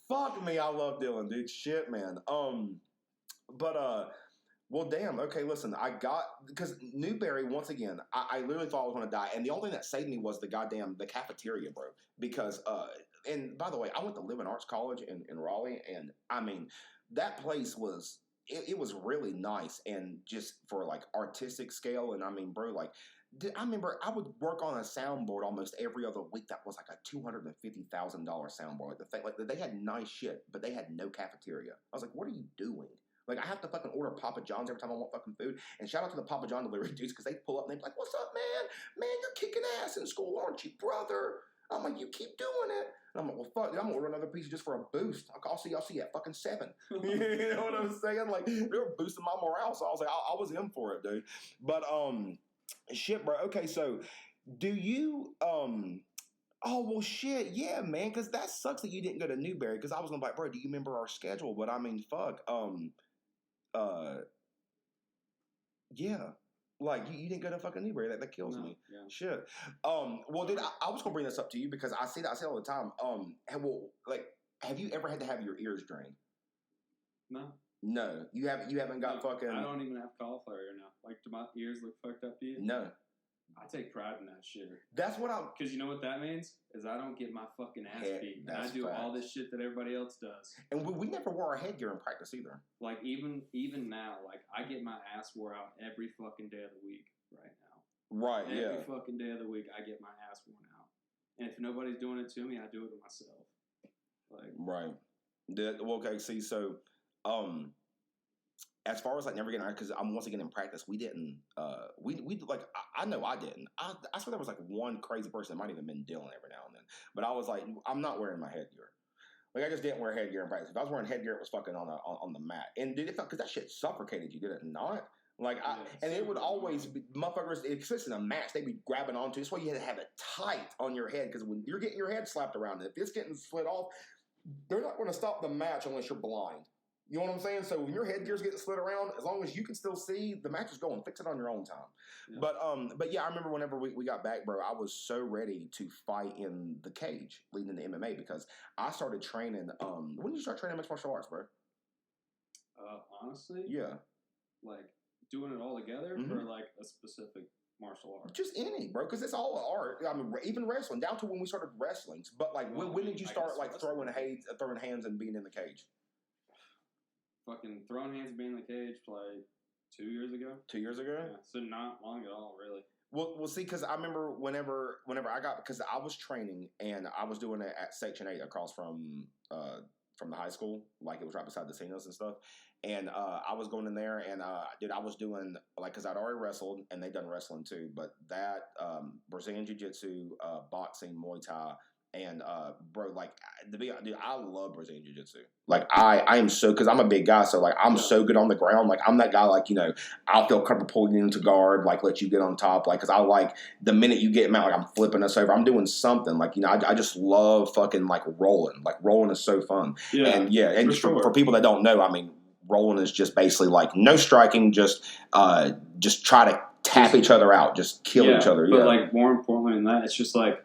Fuck me, I love Dylan, dude. Shit, man. Well, damn. Okay, listen. Because Newberry, once again, I literally thought I was going to die. And the only thing that saved me was the cafeteria, bro. Because, and by the way, I went to Living Arts College in Raleigh. And, I mean, that place was, it was really nice. And just for, like, artistic scale. And, I mean, bro, like, I remember I would work on a soundboard almost every other week that was like a $250,000 soundboard. Like, they had nice shit, but they had no cafeteria. I was like, what are you doing? Like, I have to fucking order Papa John's every time I want fucking food. And shout out to the Papa John delivery dudes because they pull up and they be like, "What's up, man? Man, you're kicking ass in school, aren't you, brother?" I'm like, "You keep doing it." And I'm like, "Well, fuck, dude, I'm gonna order another pizza just for a boost. I'll see y'all at fucking 7. You know what I'm saying? Like, they were boosting my morale, so I was like, I was in for it, dude. But shit, bro. Okay, so do you Oh, well, shit, yeah, man, because that sucks that you didn't go to Newberry, because I was gonna be like, bro, do you remember our schedule? But I mean, fuck, yeah, like, you didn't go to fucking Newberry, that kills me. Yeah. Shit. Well, dude, I was gonna bring this up to you, because I say it all the time, have you ever had to have your ears drained? No. No, you haven't got fucking... I don't even have cauliflower ear now. Like, do my ears look fucked up to you? No. I take pride in that shit. That's what I'm... Because you know what that means? Is I don't get my fucking ass beat. And I do all this shit that everybody else does. And we never wore our headgear in practice either. Like, even now, like, I get my ass wore out every fucking day of the week right now. Right, every fucking day of the week, I get my ass worn out. And if nobody's doing it to me, I do it to myself. Like... Right. Okay, see, so... as far as like never getting, because I'm once again in practice, we didn't, we like, I know I didn't. I swear there was like one crazy person that might even been Dylan every now and then. But I was like, I'm not wearing my headgear. Like, I just didn't wear headgear in practice. If I was wearing headgear, it was fucking on the mat. And did it felt, because that shit suffocated you, did it not? Like, and it would always be, motherfuckers, especially in a match, they'd be grabbing onto. That's why you had to have it tight on your head, because when you're getting your head slapped around, if it's getting slid off, they're not going to stop the match unless you're blind. You know what I'm saying? So when your headgear's getting slid around, as long as you can still see, the match is going. Fix it on your own time. Yeah. But yeah, I remember whenever we got back, bro, I was so ready to fight in the cage leading into MMA, because I started training. When did you start training mixed martial arts, bro? Honestly, yeah, like doing it all together, or like a specific martial art? Just any, bro, because it's all art. I mean, even wrestling, down to when we started wrestling. But like, when did you start like throwing hands and being in the cage? Fucking throwing hands and being in the cage like 2 years ago. 2 years ago? Yeah, so not long at all, really. Well, see, because I remember whenever I got, because I was training and I was doing it at Section 8 across from the high school, like it was right beside the casinos and stuff. And I was going in there and I was doing, like, because I'd already wrestled and they'd done wrestling too, but that Brazilian Jiu-Jitsu, boxing, Muay Thai, and bro, like, dude, I love Brazilian Jiu-Jitsu. Like, I am so, because I'm a big guy, so like I'm so good on the ground. Like, I'm that guy, like, you know, I'll feel comfortable pulling you into guard, like let you get on top, like, because I like the minute you get him out, like I'm flipping us over, I'm doing something, like, you know, I just love fucking like rolling. Like, rolling is so fun. And for people that don't know, I mean, rolling is just basically like no striking, just try to tap each other out, just kill each other. But like more importantly than that, it's just like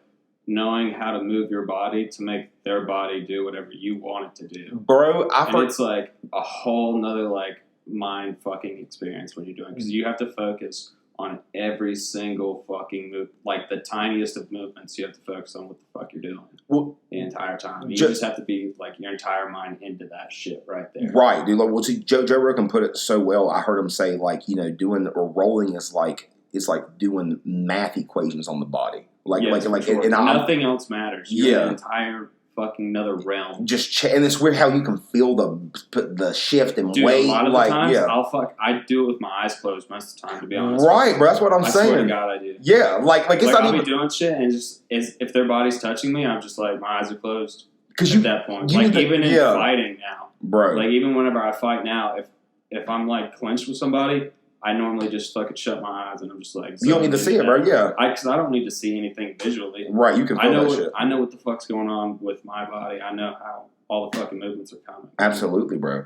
knowing how to move your body to make their body do whatever you want it to do. Bro, it's like a whole nother like mind fucking experience when you're doing, because you have to focus on every single fucking move, like the tiniest of movements. You have to focus on what the fuck you're doing the entire time. You just have to be like your entire mind into that shit right there. Right, dude. Like, well, see, Joe Rogan put it so well. I heard him say, like, you know, doing or rolling is like, it's like doing math equations on the body. Like, sure. And nothing else matters. You're in an entire fucking another realm. And it's weird how you can feel the shift and weight. A lot of the times, I do it with my eyes closed most of the time, to be honest. Right, bro. That's what I'm saying. I swear to God, I do. Yeah, like it's not I'll even be doing shit, and just if their body's touching me, I'm just like, my eyes are closed. Because at that point, like even in fighting now, bro. Like even whenever I fight now, if I'm like clenched with somebody, I normally just fucking shut my eyes and I'm just like... You don't need to see it, bro, yeah. Because I don't need to see anything visually. Right, you can feel that shit. I know what the fuck's going on with my body. I know how all the fucking movements are coming. Absolutely, bro.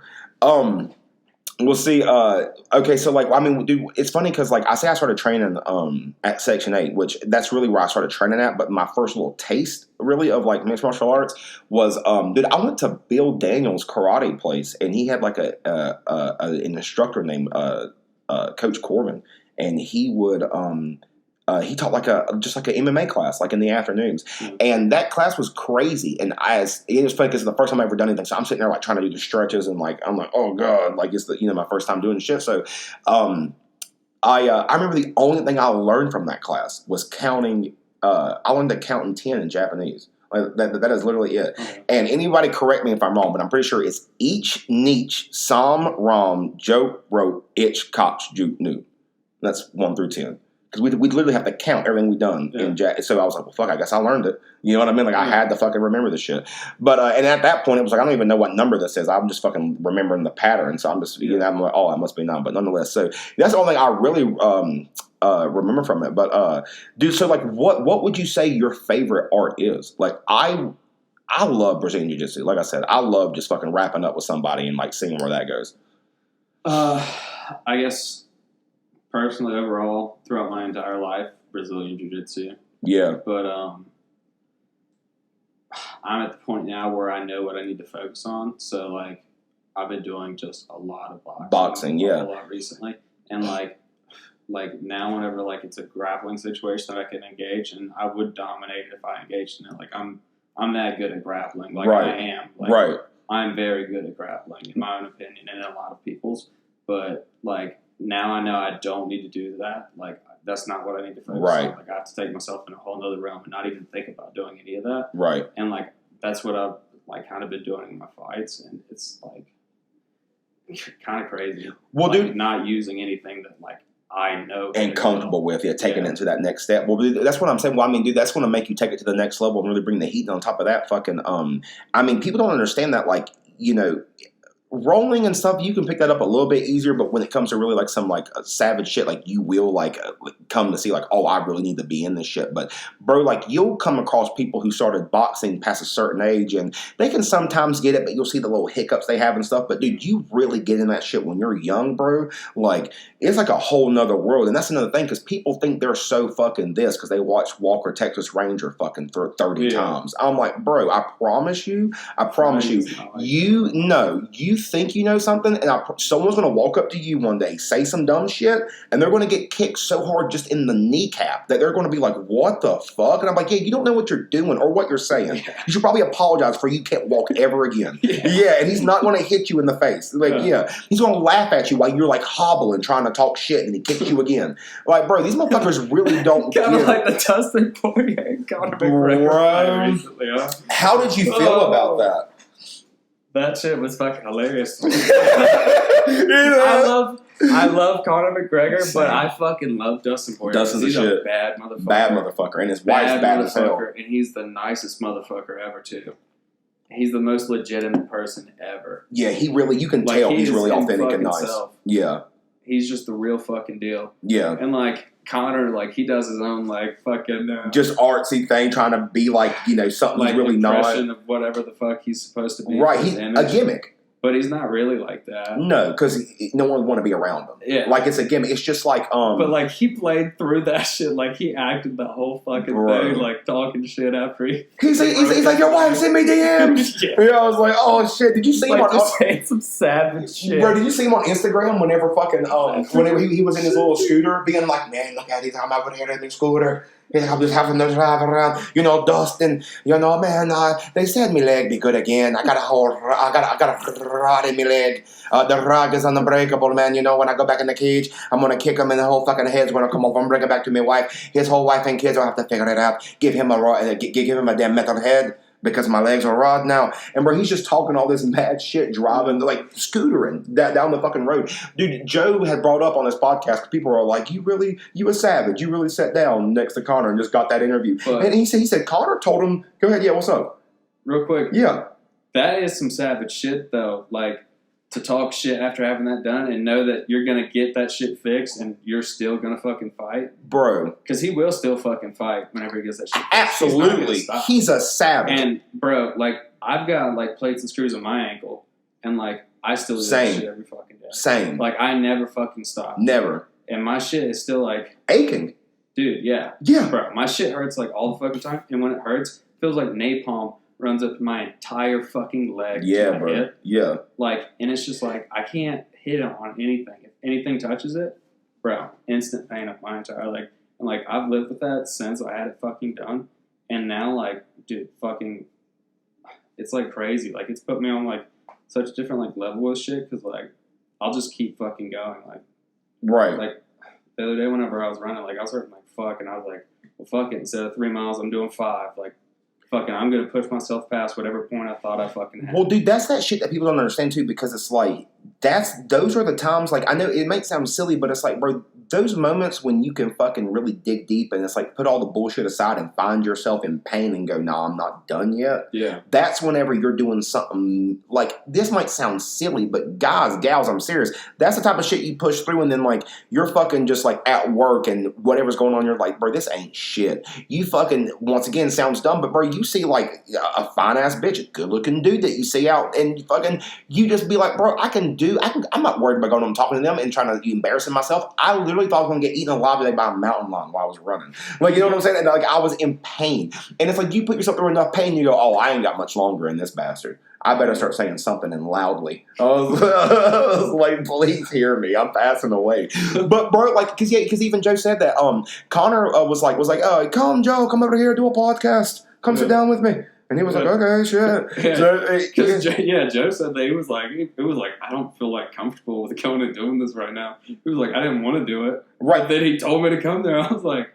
We'll see. Okay, so, like, I mean, dude, it's funny because, like, I started training at Section 8, which that's really where I started training at, but my first little taste, really, of, like, mixed martial arts was, dude, I went to Bill Daniels' karate place, and he had, like, an instructor named... Coach Corbin, and he would he taught like just like an MMA class, like in the afternoons, and that class was crazy. And it was funny because it's the first time I've ever done anything, so I'm sitting there like trying to do the stretches, and like I'm like, oh god, like it's my first time doing shit. So I remember the only thing I learned from that class was counting. I learned to count in 10 in Japanese. That is literally it. Okay. And anybody correct me if I'm wrong, but I'm pretty sure it's each, niche, som, rom, joke, rope, itch, koch, juke, nu. That's 1 through 10. Because we literally have to count everything we've done in Jack. So I was like, well, fuck, I guess I learned it. You know what I mean? Like, I had to fucking remember this shit. But, and at that point, it was like, I don't even know what number this is. I'm just fucking remembering the pattern. So I'm just, you know, I'm like, oh, it must be 9. But nonetheless, so that's the only thing I really remember from it. But, dude, so, like, what would you say your favorite art is? Like, I love Brazilian Jiu-Jitsu. Like I said, I love just fucking wrapping up with somebody and, like, seeing where that goes. I guess... Personally, overall, throughout my entire life, Brazilian Jiu-Jitsu. Yeah. But I'm at the point now where I know what I need to focus on. So, like, I've been doing just a lot of boxing. Boxing, yeah. A lot recently. And, like now whenever, like, it's a grappling situation that I can engage, and I would dominate if I engaged in it. Like, I'm that good at grappling. Like, right. I am. Like, right. I'm very good at grappling, in my own opinion, and in a lot of people's. But, like... Now I know I don't need to do that. Like, that's not what I need to focus on. Like, I have to take myself in a whole other realm and not even think about doing any of that. Right. And, like, that's what I've, like, kind of been doing in my fights. And it's, like, kind of crazy. Well, like, dude. Not using anything that, like, I know. And comfortable with, taking it to that next step. Well, that's what I'm saying. Well, I mean, dude, that's going to make you take it to the next level and really bring the heat on top of that fucking, I mean, people don't understand that, like, you know, rolling and stuff, you can pick that up a little bit easier, but when it comes to really like some like savage shit, like you will like come to see like, oh, I really need to be in this shit. But bro, like you'll come across people who started boxing past a certain age and they can sometimes get it, but you'll see the little hiccups they have and stuff. But dude, you really get in that shit when you're young, bro. Like it's like a whole nother world. And that's another thing because people think they're so fucking this because they watch Walker Texas Ranger fucking 30 times. I'm like, bro, I promise you, you think you know something, and someone's going to walk up to you one day, say some dumb shit, and they're going to get kicked so hard just in the kneecap that they're going to be like, what the fuck? And I'm like, yeah, you don't know what you're doing or what you're saying. Yeah. You should probably apologize for you can't walk ever again. Yeah, and he's not going to hit you in the face. Like, he's going to laugh at you while you're like hobbling, trying to talk shit, and he kicks you again. Like, bro, these motherfuckers really don't care. Kind of like the Dustin Poirier and Conor McGregor fight recently, huh? How did you feel about that? That shit was fucking hilarious. I love Conor McGregor, but I fucking love Dustin Poirier. Dustin's a bad motherfucker. Bad motherfucker. And his wife's bad as hell. And he's the nicest motherfucker ever, too. He's the most legitimate person ever. Yeah, you can tell he's really authentic and nice. Yeah. He's just the real fucking deal. Yeah. And, like, Conor, like, he does his own, like, fucking... just artsy thing, trying to be, like, you know, something like he's really not. Of whatever the fuck he's supposed to be. Right, he's a gimmick. But he's not really like that. No, because no one would want to be around him. Yeah. Like, it's a gimmick. It's just like... But, like, he played through that shit. Like, he acted the whole fucking thing, like, talking shit after he... He's like, your wife sent me DMs. Yeah, I was like, oh, shit. Did you see him on... saying some savage shit. Bro, did you see him on Instagram whenever fucking... whenever he was in his little scooter, being like, man, look at it. I'm over here in the scooter. I'm just having to drive around, you know, Dustin, you know, man, they said my leg be good again. I got a rod in my leg. The rug is unbreakable, man. You know, when I go back in the cage, I'm going to kick him and the whole fucking head's going to come off. I'm bring it back to my wife. His whole wife and kids will have to figure it out. Give him a damn metal head. Because my legs are rod now. And bro, he's just talking all this mad shit, driving, like, scootering down the fucking road. Dude, Joe had brought up on this podcast, people are like, you a savage. You really sat down next to Conor and just got that interview. But, and he said, Conor told him, go ahead, yeah, what's up? Real quick. Yeah. That is some savage shit, though. Like, to talk shit after having that done and know that you're going to get that shit fixed and you're still going to fucking fight. Bro. Because he will still fucking fight whenever he gets that shit fixed. Absolutely. He's a savage. And, bro, like, I've got, like, plates and screws on my ankle. And, like, I still do that shit every fucking day. Same. Like, I never fucking stop. Never. And my shit is still, like... aching. Dude, yeah. Yeah. Bro, my shit hurts, like, all the fucking time. And when it hurts, it feels like napalm runs up my entire fucking leg. Yeah, bro. Hip. Yeah. Like, and it's just like, I can't hit it on anything. If anything touches it, bro, instant pain up my entire leg. And, like, I've lived with that since I had it fucking done. And now, like, dude, fucking, it's, like, crazy. Like, it's put me on, like, such a different, like, level with shit. Because, like, I'll just keep fucking going. Like, right. Like, the other day whenever I was running, like, I was hurting like fuck. And I was like, well, fuck it. Instead of 3 miles, I'm doing 5. Like, fucking, I'm going to push myself past whatever point I thought I fucking had. Well, dude, that's that shit that people don't understand, too, because it's like, those are the times, like, I know it might sound silly, but it's like, bro, those moments when you can fucking really dig deep and it's like, put all the bullshit aside and find yourself in pain and go, nah, I'm not done yet. Yeah. That's whenever you're doing something, like, this might sound silly, but guys, gals, I'm serious. That's the type of shit you push through and then, like, you're fucking just, like, at work and whatever's going on, you're like, bro, this ain't shit. You fucking, once again, sounds dumb, but, bro, you see, like, a fine-ass bitch, a good-looking dude that you see out, and fucking, you just be like, bro, I'm not worried about going on and talking to them and trying to embarrass myself. I literally thought I was going to get eaten alive today by a mountain lion while I was running. Like, you know what I'm saying? And, like, I was in pain. And it's like, you put yourself through enough pain, you go, oh, I ain't got much longer in this bastard. I better start saying something and loudly. I was like, please hear me. I'm passing away. But, bro, like, because even Joe said that. Connor was like, come, Joe, come over here, do a podcast. Come sit down with me. And he was like, okay, shit. Yeah. So, Joe said that it was like, I don't feel like comfortable with going and doing this right now. He was like, I didn't want to do it. Right. But then he told me to come there. I was like,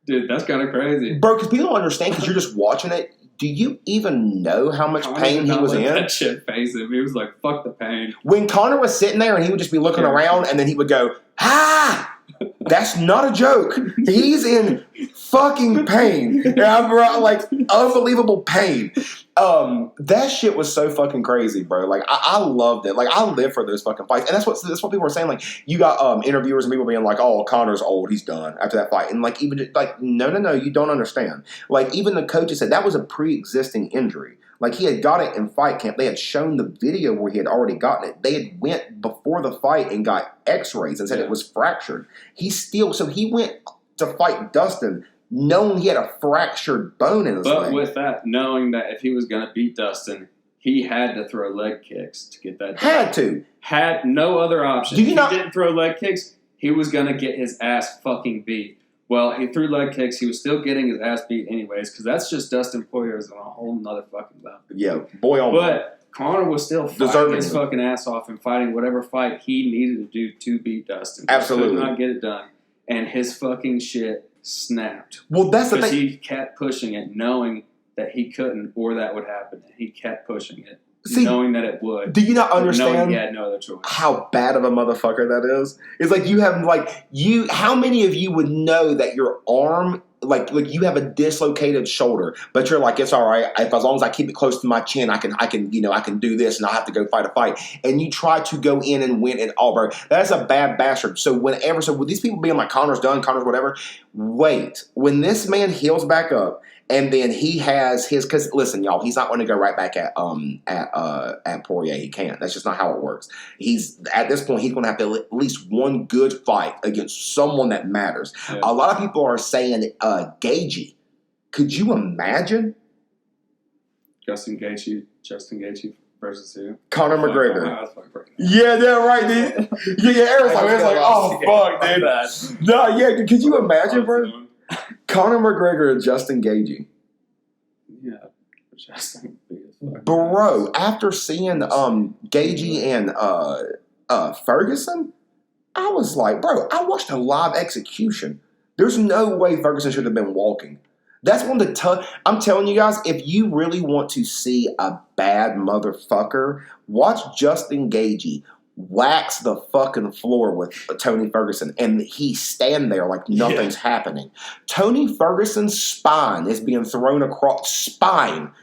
dude, that's kind of crazy. Bro, because people don't understand because you're just watching it. Do you even know how much pain he was in? That shit face him. He was like, fuck the pain. When Connor was sitting there and he would just be looking around and then he would go, ha! That's not a joke. He's in fucking pain. Like, unbelievable pain. That shit was so fucking crazy, bro. Like, I loved it. Like, I live for those fucking fights. And that's what people were saying. Like, you got interviewers and people being like, oh, Connor's old. He's done after that fight. And, like, even, like, no, you don't understand. Like, even the coaches said that was a pre-existing injury. Like, he had got it in fight camp. They had shown the video where he had already gotten it. They had went before the fight and got x-rays and said it was fractured. So he went to fight Dustin knowing he had a fractured bone in his leg. But with that, knowing that if he was going to beat Dustin, he had to throw leg kicks to get that done. Had no other option. If he didn't throw leg kicks, he was going to get his ass fucking beat. Well, he threw leg kicks. He was still getting his ass beat anyways, because that's just Dustin Poirier's on a whole nother fucking level. Yeah, boy on But Connor was still fighting his fucking ass off and fighting whatever fight he needed to do to beat Dustin. Absolutely. He could not get it done. And his fucking shit snapped. Well, that's the thing. Because he kept pushing it, knowing that he couldn't or that would happen. And he kept pushing it. Knowing that it would. Do you not understand knowing he had no other choice. How bad of a motherfucker that is? It's like you have how many of you would know that your arm, like you have a dislocated shoulder, but you're like, it's all right. As long as I keep it close to my chin, I can do this and I have to go fight a fight. And you try to go in and win at Auburn. That's a bad bastard. So with these people being like, Connor's done, Connor's whatever, wait. When this man heals back up, and then he has his, because listen, y'all, he's not going to go right back at Poirier. He can't. That's just not how it works. At this point, he's going to have at least one good fight against someone that matters. Yeah. A lot of people are saying Gaethje. Could you imagine? Justin Gaethje versus who? Conor McGregor. Yeah, right, dude. Yeah, Eric's like, oh fuck, dude. No, yeah, could you imagine, bro? Conor McGregor and Justin Gaethje. Yeah, Justin. Bro, after seeing Gaethje and Ferguson, I was like, bro, I watched a live execution. There's no way Ferguson should have been walking. That's one of the tough. I'm telling you guys, if you really want to see a bad motherfucker, watch Justin Gaethje wax the fucking floor with Tony Ferguson, and he stand there like nothing's happening. Tony Ferguson's spine is being thrown across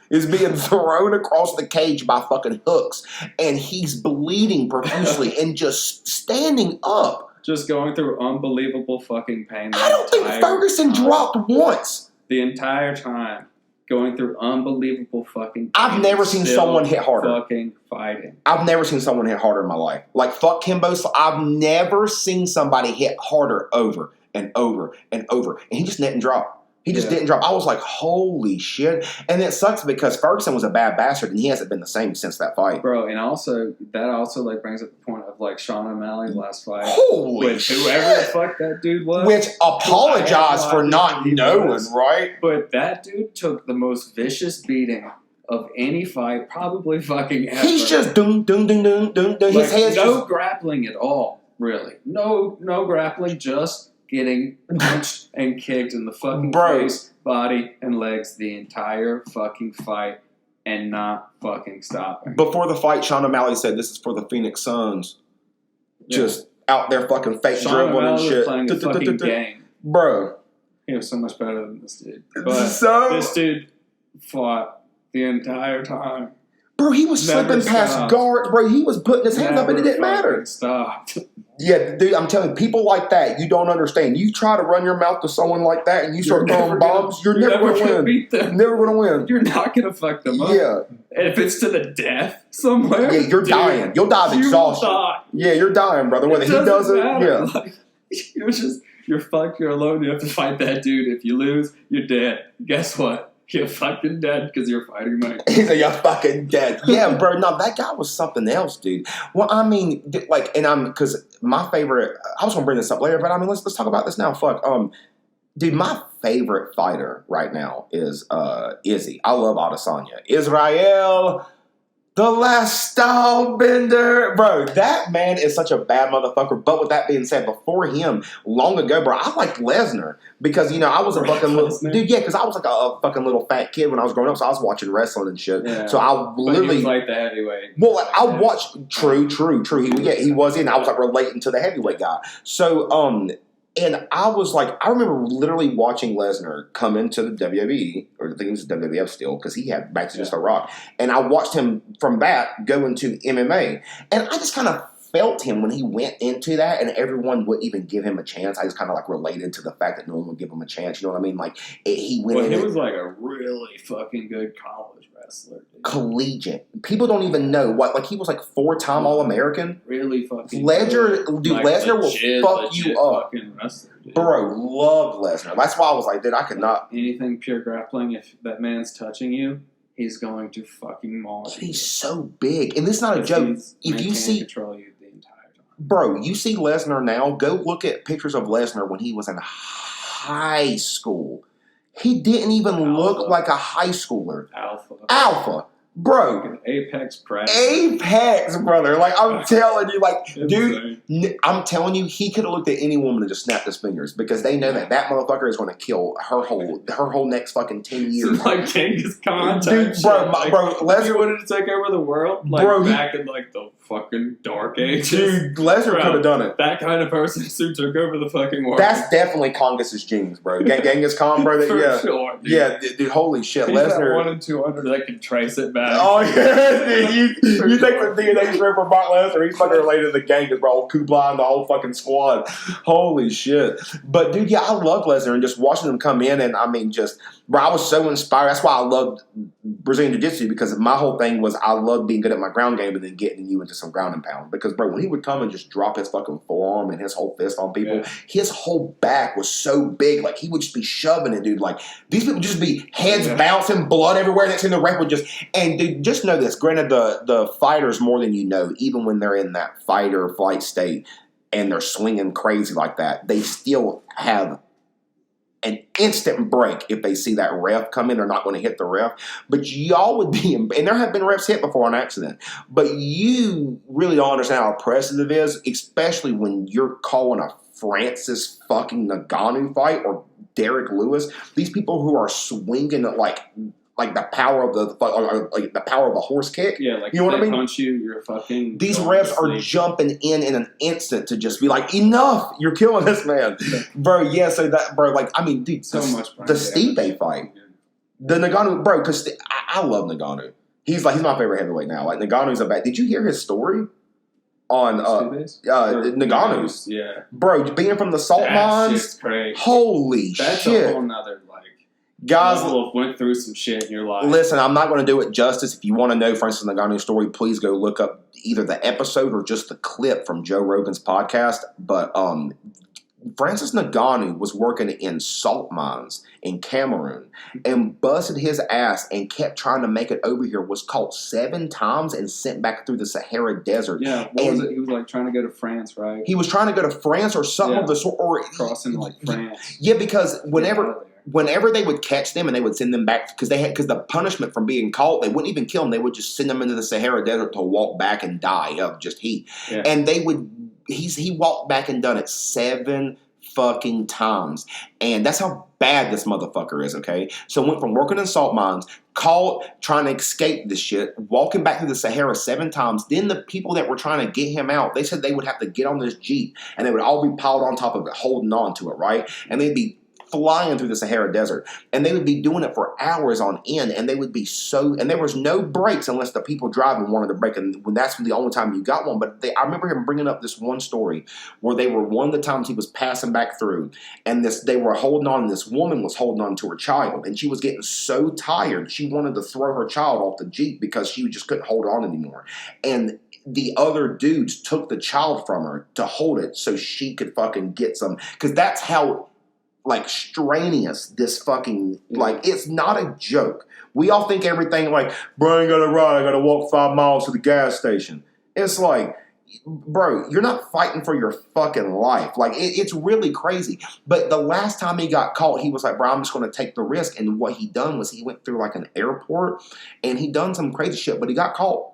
the cage by fucking hooks, and he's bleeding profusely and just standing up. Just going through unbelievable fucking pain. I don't think Ferguson dropped once. The entire time. Going through unbelievable fucking pain. I've never seen someone hit harder. Fucking fighting. I've never seen someone hit harder in my life. Like, fuck Kimbo. I've never seen somebody hit harder over and over and over. And he just didn't drop. He just didn't drop. I was like, holy shit. And it sucks because Ferguson was a bad bastard and he hasn't been the same since that fight. Bro, and that also like brings up the point of like Sean O'Malley's last fight. Holy shit. Whoever the fuck that dude was. Which apologized for not knowing, right? But that dude took the most vicious beating of any fight, probably fucking ever. He's just doom. His head's no grappling at all, really. No grappling, just getting punched and kicked in the fucking face, body, and legs the entire fucking fight and not fucking stopping. Before the fight, Sean O'Malley said, "This is for the Phoenix Suns." Yeah. Just out there fucking fake dribbling and shit. Playing a fucking game. Bro. He was so much better than this dude. But this dude fought the entire time. Bro, he was slipping past guard. Bro, he was putting his hands up and it didn't matter. Stopped. Yeah, dude, I'm telling you, people like that, you don't understand. You try to run your mouth to someone like that and you start throwing bombs, you're never going to win. Beat them. Never going to win. You're not going to fuck them up. Yeah. And if it's to the death somewhere. Yeah, you're dying. You'll die of exhaustion. Yeah, you're dying, brother. Whether he does it, yeah. Like, you're fucked, you're alone, you have to fight that dude. If you lose, you're dead. Guess what? You're fucking dead because you're fighting me. He's like, you're fucking dead. Yeah, bro. No, that guy was something else, dude. Well, I mean, like, and because my favorite, I was going to bring this up later, but I mean, let's talk about this now. Fuck. Dude, my favorite fighter right now is Izzy. I love Adesanya. Israel, the last style bender. Bro, that man is such a bad motherfucker. But with that being said, before him, long ago, bro, I liked Lesnar. Because, you know, I was a fucking little... Dude, yeah, because I was like a fucking little fat kid when I was growing up. So I was watching wrestling and shit. Yeah. So I literally... But he was like the heavyweight. Well, like, I watched... True. He was in. I was like relating to the heavyweight guy. So, and I was like, I remember literally watching Lesnar come into the WWE, or I think it was WWF still, because he had Back to Just a Rock. And I watched him from that go into MMA. And I just kind of felt him when he went into that, and everyone wouldn't even give him a chance. I just kind of like related to the fact that no one would give him a chance. You know what I mean? Like, he went in. He was like a really fucking good college wrestler. Dude. Collegiate. People don't even know what. Like, he was like 4-time All-American. Really fucking Lesnar, dude, like Lesnar will fuck you up. Wrestler, bro, love Lesnar. That's why I was like, dude, I could not. Anything pure grappling, if that man's touching you, he's going to fucking maul you. He's so big. And this is not a joke. If you see. Control you the entire time. Bro, you see Lesnar now, go look at pictures of Lesnar when he was in high school. He didn't even look like a high schooler. Alpha. Bro. Apex press. Apex, brother. Like, I'm telling you, like, dude, I'm telling you, he could have looked at any woman and just snapped his fingers because they know that motherfucker is going to kill her whole next fucking 10 years. It's like Genghis Khan. Dude, bro, Lesnar. He wanted to take over the world, like, bro, back in, like, the fucking dark ages. Dude, Lesnar could have done it. That kind of person who took over the fucking world. That's definitely Congus's genes, bro. Genghis Khan, bro. For sure, dude. Yeah, dude, holy shit. He's Lesnar. That 1 in 200 that can trace it back. Oh, yeah, dude. You think the DNA straight from Brock Lesnar, he's fucking related to the Genghis, bro. Old Kublai and the whole fucking squad. Holy shit. But, dude, yeah, I love Lesnar and just watching him come in and, I mean, just, bro, I was so inspired. That's why I loved Brazilian Jiu-Jitsu because my whole thing was I loved being good at my ground game and then getting you into some ground and pound. Because, bro, when he would come and just drop his fucking forearm and his whole fist on people, his whole back was so big. Like, he would just be shoving it, dude. Like, these people just be heads bouncing, blood everywhere. Next thing the ref would just... And, dude, just know this. Granted, the fighters more than you know, even when they're in that fight or flight state and they're swinging crazy like that, they still have an instant break if they see that ref come in. They're not going to hit the ref. But y'all would be, and there have been refs hit before on accident, but you really don't understand how oppressive it is, especially when you're calling a Francis fucking Ngannou fight or Derek Lewis. These people who are swinging like the power of like the power of a horse kick. Yeah, like you know what I mean? Punch you, you're fucking. These refs are jumping in an instant to just be like, enough, you're killing this man, bro. Yeah, so that, bro, like, I mean, dude, so much. The Stipe fight, the Ngannou, bro, because I love Ngannou. He's my favorite heavyweight now. Like, Ngannou's a bad. Did you hear his story on Ngannou's? Yeah, bro, being from the salt mines. Holy That's shit! That's a whole nother. Guys, went through some shit in your life. Listen, I'm not going to do it justice. If you want to know Francis Ngannou's story, please go look up either the episode or just the clip from Joe Rogan's podcast. But Francis Ngannou was working in salt mines in Cameroon and busted his ass and kept trying to make it over here. Was caught 7 times and sent back through the Sahara Desert. Yeah, what was it? He was like trying to go to France, right? He was trying to go to France or something of the sort, or crossing like France. Yeah, because whenever they would catch them and they would send them back, because the punishment from being caught, they wouldn't even kill them. They would just send them into the Sahara Desert to walk back and die of just heat. Yeah. And he walked back and done it 7 fucking times. And that's how bad this motherfucker is, okay? So went from working in salt mines, caught trying to escape this shit, walking back through the Sahara 7 times. Then the people that were trying to get him out, they said they would have to get on this Jeep and they would all be piled on top of it, holding on to it, right? And they'd be flying through the Sahara Desert, and they would be doing it for hours on end, and they would be and there was no breaks unless the people driving wanted to break, and when that's the only time you got one. But I remember him bringing up this one story where they were one of the times he was passing back through, and they were holding on, this woman was holding on to her child, and she was getting so tired, she wanted to throw her child off the Jeep because she just couldn't hold on anymore. And the other dudes took the child from her to hold it so she could fucking get some, because that's how like strenuous this fucking, like, it's not a joke. We all think everything like, bro, I ain't gotta ride, I gotta walk 5 miles to the gas station. It's like, bro, you're not fighting for your fucking life. Like, it's really crazy. But the last time he got caught, he was like, bro, I'm just going to take the risk. And what he done was he went through like an airport and he done some crazy shit, but he got caught.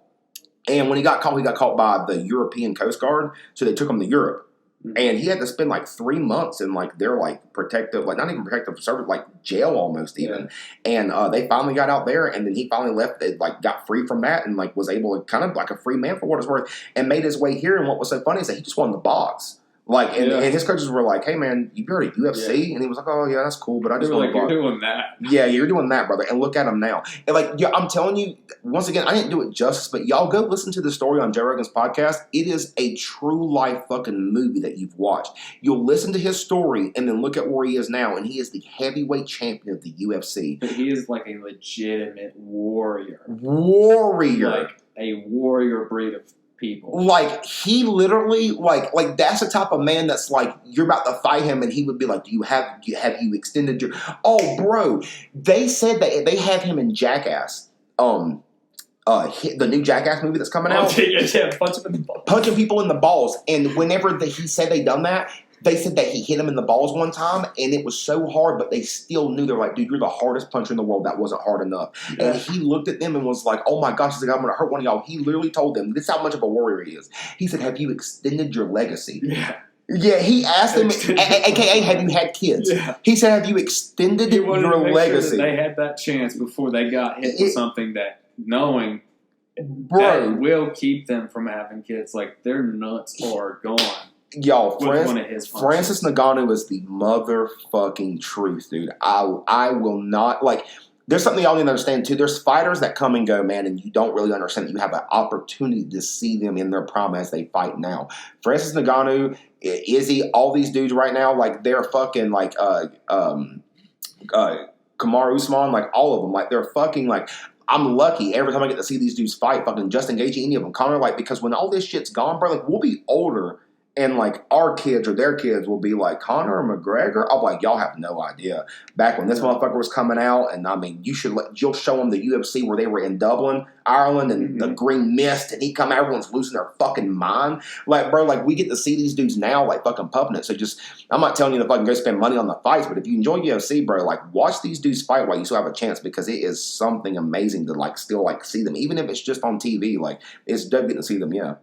And when he got caught by the European Coast Guard. So they took him to Europe. And he had to spend like 3 months in like their like protective, like not even protective service, like jail almost even. Yeah. And they finally got out there, and then he finally left. They like got free from that, and like was able to kind of like a free man for what it's worth, and made his way here. And what was so funny is that he just won the box. Like, and his coaches were like, hey, man, you heard of UFC? Yeah. And he was like, oh, yeah, that's cool, but I just want to you're doing that. Yeah, you're doing that, brother. And look at him now. And, like, yeah, I'm telling you, once again, I didn't do it justice, but y'all go listen to the story on Joe Rogan's podcast. It is a true life fucking movie that you've watched. You'll listen to his story and then look at where he is now, and he is the heavyweight champion of the UFC. But he is like a legitimate warrior. Like a warrior breed of people. Like, he literally, like that's the type of man that's like, you're about to fight him, and he would be like, have you extended your... Oh, bro, they said that they have him in Jackass. The new Jackass movie that's coming out. Punching people in the balls. And whenever he said they done that, they said that he hit him in the balls one time, and it was so hard, but they still knew. They're like, dude, you're the hardest puncher in the world. That wasn't hard enough. Yeah. And he looked at them and was like, oh my gosh, he's like, I'm going to hurt one of y'all. He literally told them, this is how much of a warrior he is. He said, have you extended your legacy? Yeah. Yeah, he asked them, a.k.a. have you had kids? Yeah. He said, have you extended your legacy? Sure that they had that chance before they got hit with something that, knowing that will keep them from having kids. Like, their nuts are gone. Y'all, Francis Ngannou is the motherfucking truth, dude. I will not, like, there's something y'all need to understand, too. There's fighters that come and go, man, and you don't really understand that you have an opportunity to see them in their prime as they fight now. Francis Ngannou, Izzy, all these dudes right now, like, they're fucking, like, Kamaru Usman, like, all of them, like, they're fucking, like, I'm lucky every time I get to see these dudes fight, fucking Justin Gaethje, any of them. Conor, like, because when all this shit's gone, bro, like, we'll be older. And, like, our kids or their kids will be like, Conor McGregor? I'm like, y'all have no idea. Back when this motherfucker was coming out, and, I mean, you'll show them the UFC where they were in Dublin, Ireland, and the green mist, and he come out, everyone's losing their fucking mind. Like, bro, like, we get to see these dudes now, like, fucking pumping it. So just, I'm not telling you to fucking go spend money on the fights, but if you enjoy UFC, bro, like, watch these dudes fight while you still have a chance, because it is something amazing to, like, still, like, see them. Even if it's just on TV, like, it's dope getting to see them, yeah.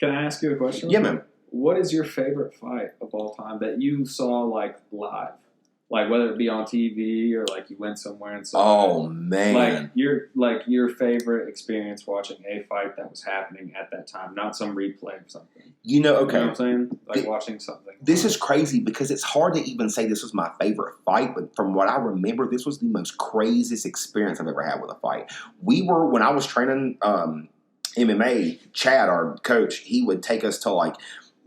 Can I ask you a question? Yeah, man. What is your favorite fight of all time that you saw, like, live? Like, whether it be on TV or, like, you went somewhere and saw Oh, man. Like, your favorite experience watching a fight that was happening at that time, not some replay or something. You know, okay. You know what I'm saying? Like, watching something. This is crazy because it's hard to even say this was my favorite fight, but from what I remember, this was the most craziest experience I've ever had with a fight. When I was training MMA, Chad, our coach, he would take us to, like,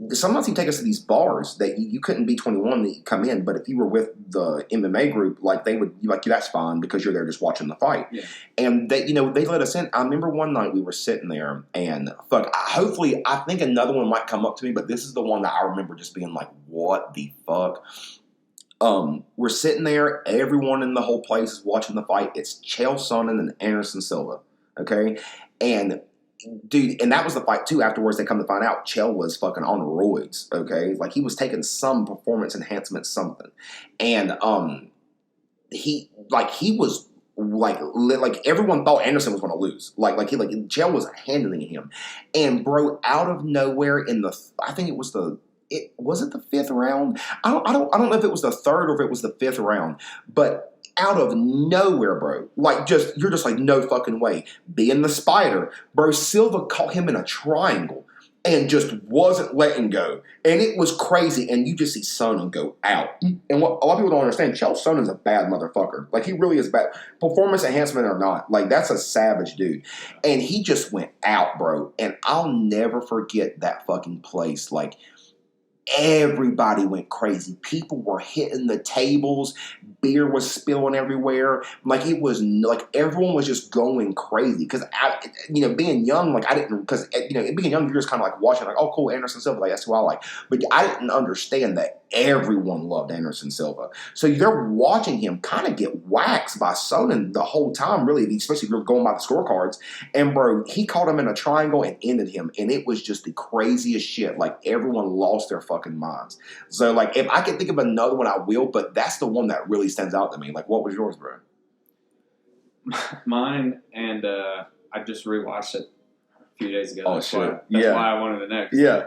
sometimes he'd take us to these bars that you couldn't be 21 to come in, but if you were with the MMA group, like, they would, like, that's fine because you're there just watching the fight. Yeah. And they, you know, they let us in. I remember one night we were sitting there, and hopefully, I think another one might come up to me, but this is the one that I remember just being like, what the fuck? We're sitting there, everyone in the whole place is watching the fight. It's Chael Sonnen and Anderson Silva, okay? And dude, and that was the fight, too. Afterwards, they come to find out Chael was fucking on roids, okay? Like, he was taking some performance enhancement something. And he was, like everyone thought Anderson was going to lose. Like Chael was handling him. And, bro, out of nowhere I think it was the was it the 5th round? I don't know if it was the 3rd or if it was the 5th round, but out of nowhere, bro, like you're just like, no fucking way. Being the spider, bro, Silva caught him in a triangle and just wasn't letting go. And it was crazy. And you just see Sonnen go out. And what a lot of people don't understand, Chael Sonnen's a bad motherfucker. Like, he really is bad. Performance enhancement or not, like, that's a savage dude. And he just went out, bro. And I'll never forget that fucking place. Like, everybody went crazy. People were hitting the tables. Beer was spilling everywhere. Like, it was like everyone was just going crazy. Because being young, like, I didn't, because being young, you're just kind of like watching, like, oh, cool, Anderson Silva, like, that's who I like. But I didn't understand that everyone loved Anderson Silva. So they're watching him kind of get waxed by Sonnen the whole time, really, especially if you're going by the scorecards. And, bro, he caught him in a triangle and ended him. And it was just the craziest shit. Like, everyone lost their fucking minds. So, like, if I could think of another one, I will. But that's the one that really stands out to me. Like, what was yours, bro? Mine, and I just rewatched it a few days ago. Oh, that's shit. Why I wanted it next. Yeah.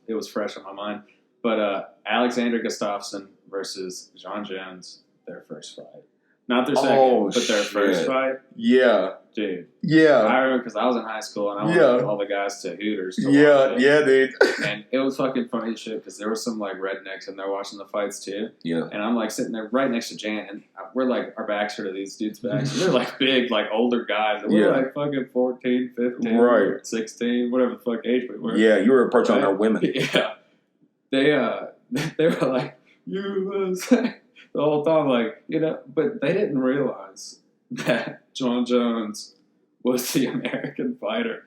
It was fresh on my mind. But Alexander Gustafsson versus John Jones, their first fight. Not their second, but their first fight. Yeah. Dude. Yeah. I remember because I was in high school and I went with all the guys to Hooters. To watch it. Yeah, dude. And it was fucking funny shit because there were some like rednecks and they're watching the fights too. Yeah. And I'm like sitting there right next to Jan and we're like, our backs are to these dudes' backs. And they're like big, like older guys. And we're like fucking 14, 15, right. 16, whatever the fuck age we were. Yeah, you were approaching their women. Yeah. They were like, USA the whole time, like, but they didn't realize that John Jones was the American fighter.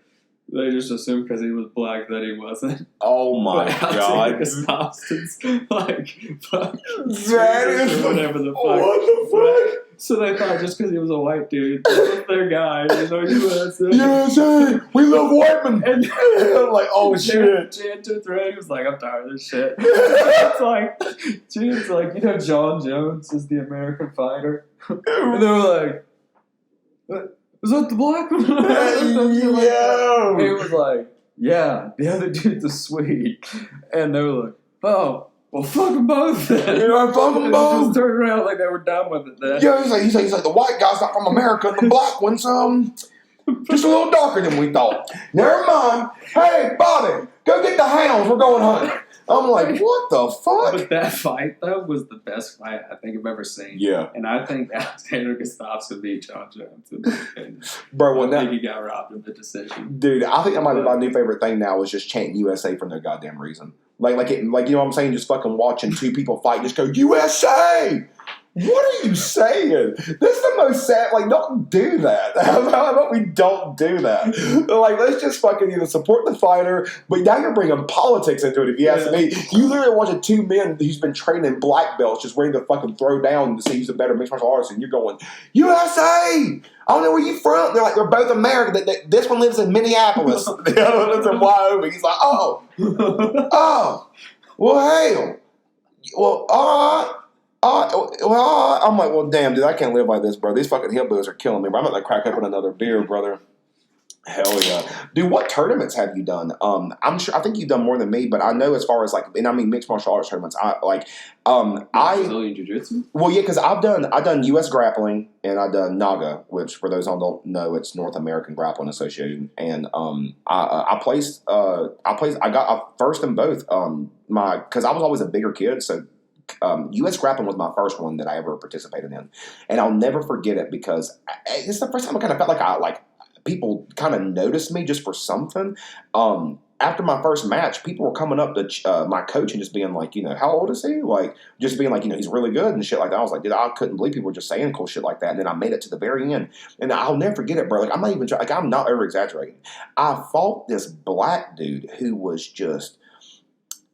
They just assumed because he was black that he wasn't. Oh my god! Gustafsson's like, fuck, that is whatever the fuck. What the fuck? So they thought just because he was a white dude, that was their guy. USA. USA, we love white men. And like, oh shit. Jan took around. He was like, I'm tired of this shit. It's like, Jan's like, John Jones is the American fighter, and they were like, is that the black one? Yo. He was like, yeah, the other dude's a Swede. And they were like, oh, well, fuck them both then. Fuck them both. Just turned around like they were done with it then. Yeah, he's like, the white guy's not from America, and the black one's just a little darker than we thought. Never mind. Hey, Bobby, go get the hounds. We're going hunting. I'm like, what the fuck? But that fight, though, was the best fight I think I've ever seen. Yeah. And I think Alexander Gustafsson beat John Jones in my opinion. Bro, I think he got robbed of the decision. Dude, I think that might be my new favorite thing now is just chanting USA for no goddamn reason. Like you know what I'm saying? Just fucking watching two people fight, just go, USA! What are you saying? This is the most sad. Like, don't do that. How about we don't do that? Like, let's just fucking support the fighter. But now you're bringing politics into it. If you ask me, you literally watching two men who's been training black belts, just ready to fucking throw down to see who's the better mixed martial artist, and you're going USA. I don't know where you from. They're like, they're both American. This one lives in Minneapolis. The other one lives in Wyoming. He's like, oh, well, hell, well, all right. I'm like, well, damn, dude, I can't live like this, bro. These fucking hillbillies are killing me, bro. I'm about to crack open another beer, brother. Hell yeah. Dude, what tournaments have you done? I think you've done more than me, but I know as far as like, and I mean mixed martial arts tournaments, Brazilian Jiu-Jitsu? Well, yeah, because I've done U.S. grappling and I've done NAGA, which for those who don't know, it's North American Grappling Association, and I got first in both. Because I was always a bigger kid, so. U.S. grappling was my first one that I ever participated in, and I'll never forget it because it's the first time I kind of felt like people kind of noticed me just for something. After my first match, people were coming up to my coach and just being like, how old is he? Like, just being like, he's really good and shit like that. I was like, dude, I couldn't believe people were just saying cool shit like that. And then I made it to the very end, and I'll never forget it, bro. Like, I'm not over exaggerating. I fought this black dude who was just.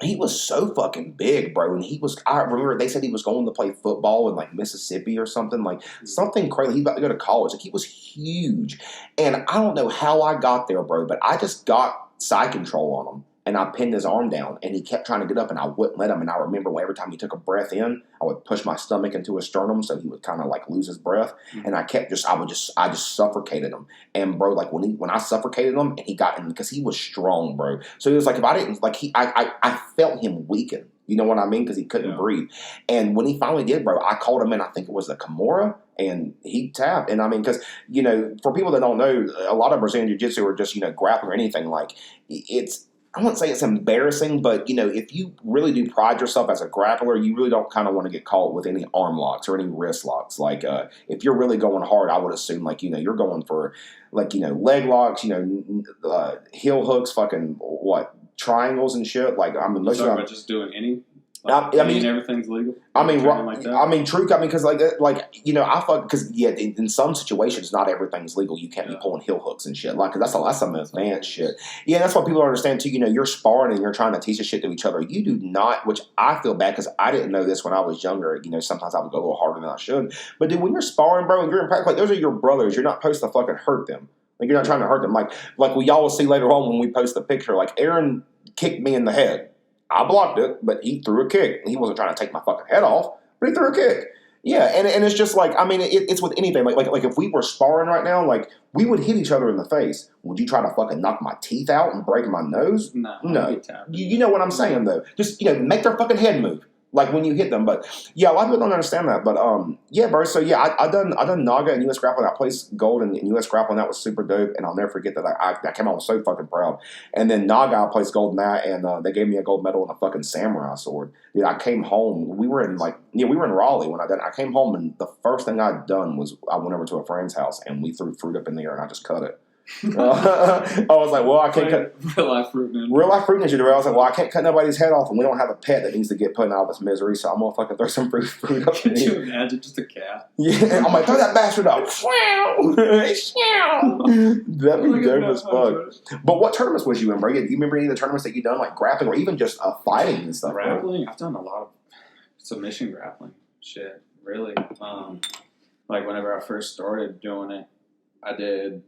He was so fucking big, bro. And I remember they said he was going to play football in like Mississippi or something, like something crazy. He was about to go to college. Like, he was huge. And I don't know how I got there, bro, but I just got side control on him. and I pinned his arm down, and he kept trying to get up, and I wouldn't let him. And I remember every time he took a breath in, I would push my stomach into his sternum so he would kind of like lose his breath. And I just suffocated him. And bro, like when I suffocated him, and he got in because he was strong, bro. So it was like if I didn't like I felt him weaken. You know what I mean? Because he couldn't breathe. And when he finally did, bro, I called him in. I think it was the Kimura, and he tapped. And I mean, because, you know, for people that don't know, a lot of Brazilian Jiu-Jitsu or just, you know, grappling or anything, like, it's, I wouldn't say it's embarrassing, but, you know, if you really do pride yourself as a grappler, you really don't kind of want to get caught with any arm locks or any wrist locks. Like, if you're really going hard, I would assume, like, you know, you're going for, like, you know, leg locks, you know, heel hooks, fucking, triangles and shit. Like, I mean, most of them just doing any. Like, I mean, everything's legal. I mean, like that? I mean, true. I mean, because you know, because in some situations, not everything's legal. You can't be pulling heel hooks and shit. Like, that's some advanced shit. Yeah, that's what people don't understand too. You know, you're sparring and you're trying to teach this shit to each other. You do not, which I feel bad because I didn't know this when I was younger. You know, sometimes I would go a little harder than I should. But dude, when you're sparring, bro, and you're in practice, like those are your brothers. You're not supposed to fucking hurt them. Like, you're not trying to hurt them. Like we y'all will see later on when we post the picture. Like, Aaron kicked me in the head. I blocked it, but he threw a kick. He wasn't trying to take my fucking head off, but he threw a kick. Yeah, and it's just like, I mean, it's with anything. Like if we were sparring right now, like, we would hit each other in the face. Would you try to fucking knock my teeth out and break my nose? No. You know what I'm saying, though. Just, you know, make their fucking head move. Like when you hit them, but yeah, a lot of people don't understand that. But yeah, bro. So yeah, I done Naga and US Grappling. I placed gold in US Grappling. That was super dope, and I'll never forget that. I came out so fucking proud. And then Naga, I placed gold in that, and they gave me a gold medal and a fucking samurai sword. Dude, I came home. We were in Raleigh when I did. I came home, and the first thing I'd done was I went over to a friend's house, and we threw fruit up in the air, and I just cut it. I was like, well, I can't cut real life fruit ninja. I was like, well, I can't cut nobody's head off, and we don't have a pet that needs to get put out of its misery, so I'm gonna fucking throw some fruit up. Could you imagine just a cat? Yeah, I'm like, throw that bastard up. That'd be dope as fuck. But what tournaments was you in, bro? Do you remember any of the tournaments that you done, like grappling or even just fighting and stuff? Grappling, I've done a lot of submission grappling shit. Really, like whenever I first started doing it, I did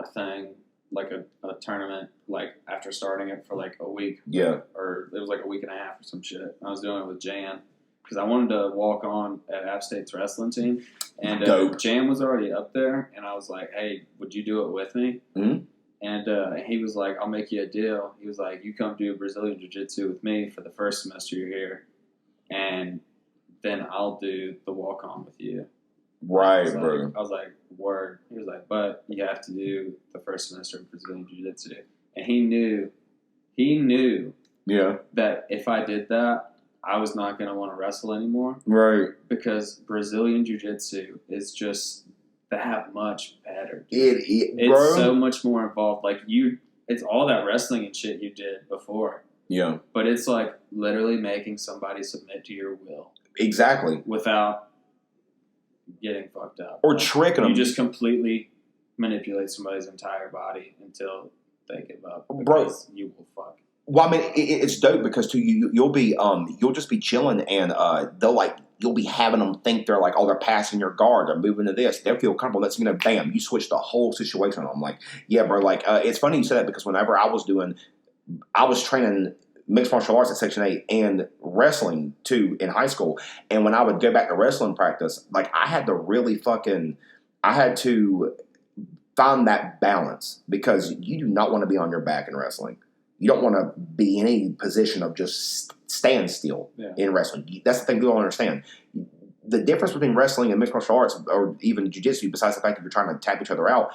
a thing, like a tournament, like after starting it for like a week. Yeah. Or it was like a week and a half or some shit. I was doing it with Jan because I wanted to walk on at App State's wrestling team. And Jan was already up there, and I was like, hey, would you do it with me? Mm-hmm. And he was like, I'll make you a deal. He was like, you come do Brazilian Jiu-Jitsu with me for the first semester you're here, and then I'll do the walk-on with you. Right, bro. I was like, word. He was like, but you have to do the first semester of Brazilian Jiu-Jitsu. And he knew that if I did that, I was not going to want to wrestle anymore. Right. Because Brazilian Jiu-Jitsu is just that much better. It's so much more involved. Like, it's all that wrestling and shit you did before. Yeah. But it's like literally making somebody submit to your will. Exactly. Without getting fucked up. Or tricking them. You just completely manipulate somebody's entire body until they give up. Bro. You will fuck. Well, I mean, it's dope because too, you'll just be chilling and you'll be having them think they're like, oh, they're passing your guard, they're moving to this, they feel comfortable. That's bam, you switch the whole situation on them. Like, yeah, bro. Like, it's funny you said that because whenever I was training mixed martial arts at Section 8 and wrestling too in high school. And when I would go back to wrestling practice, like I had to find that balance because you do not want to be on your back in wrestling. You don't want to be in any position of just stand still in wrestling. That's the thing people don't understand. The difference between wrestling and mixed martial arts or even jiu-jitsu, besides the fact that you're trying to tap each other out,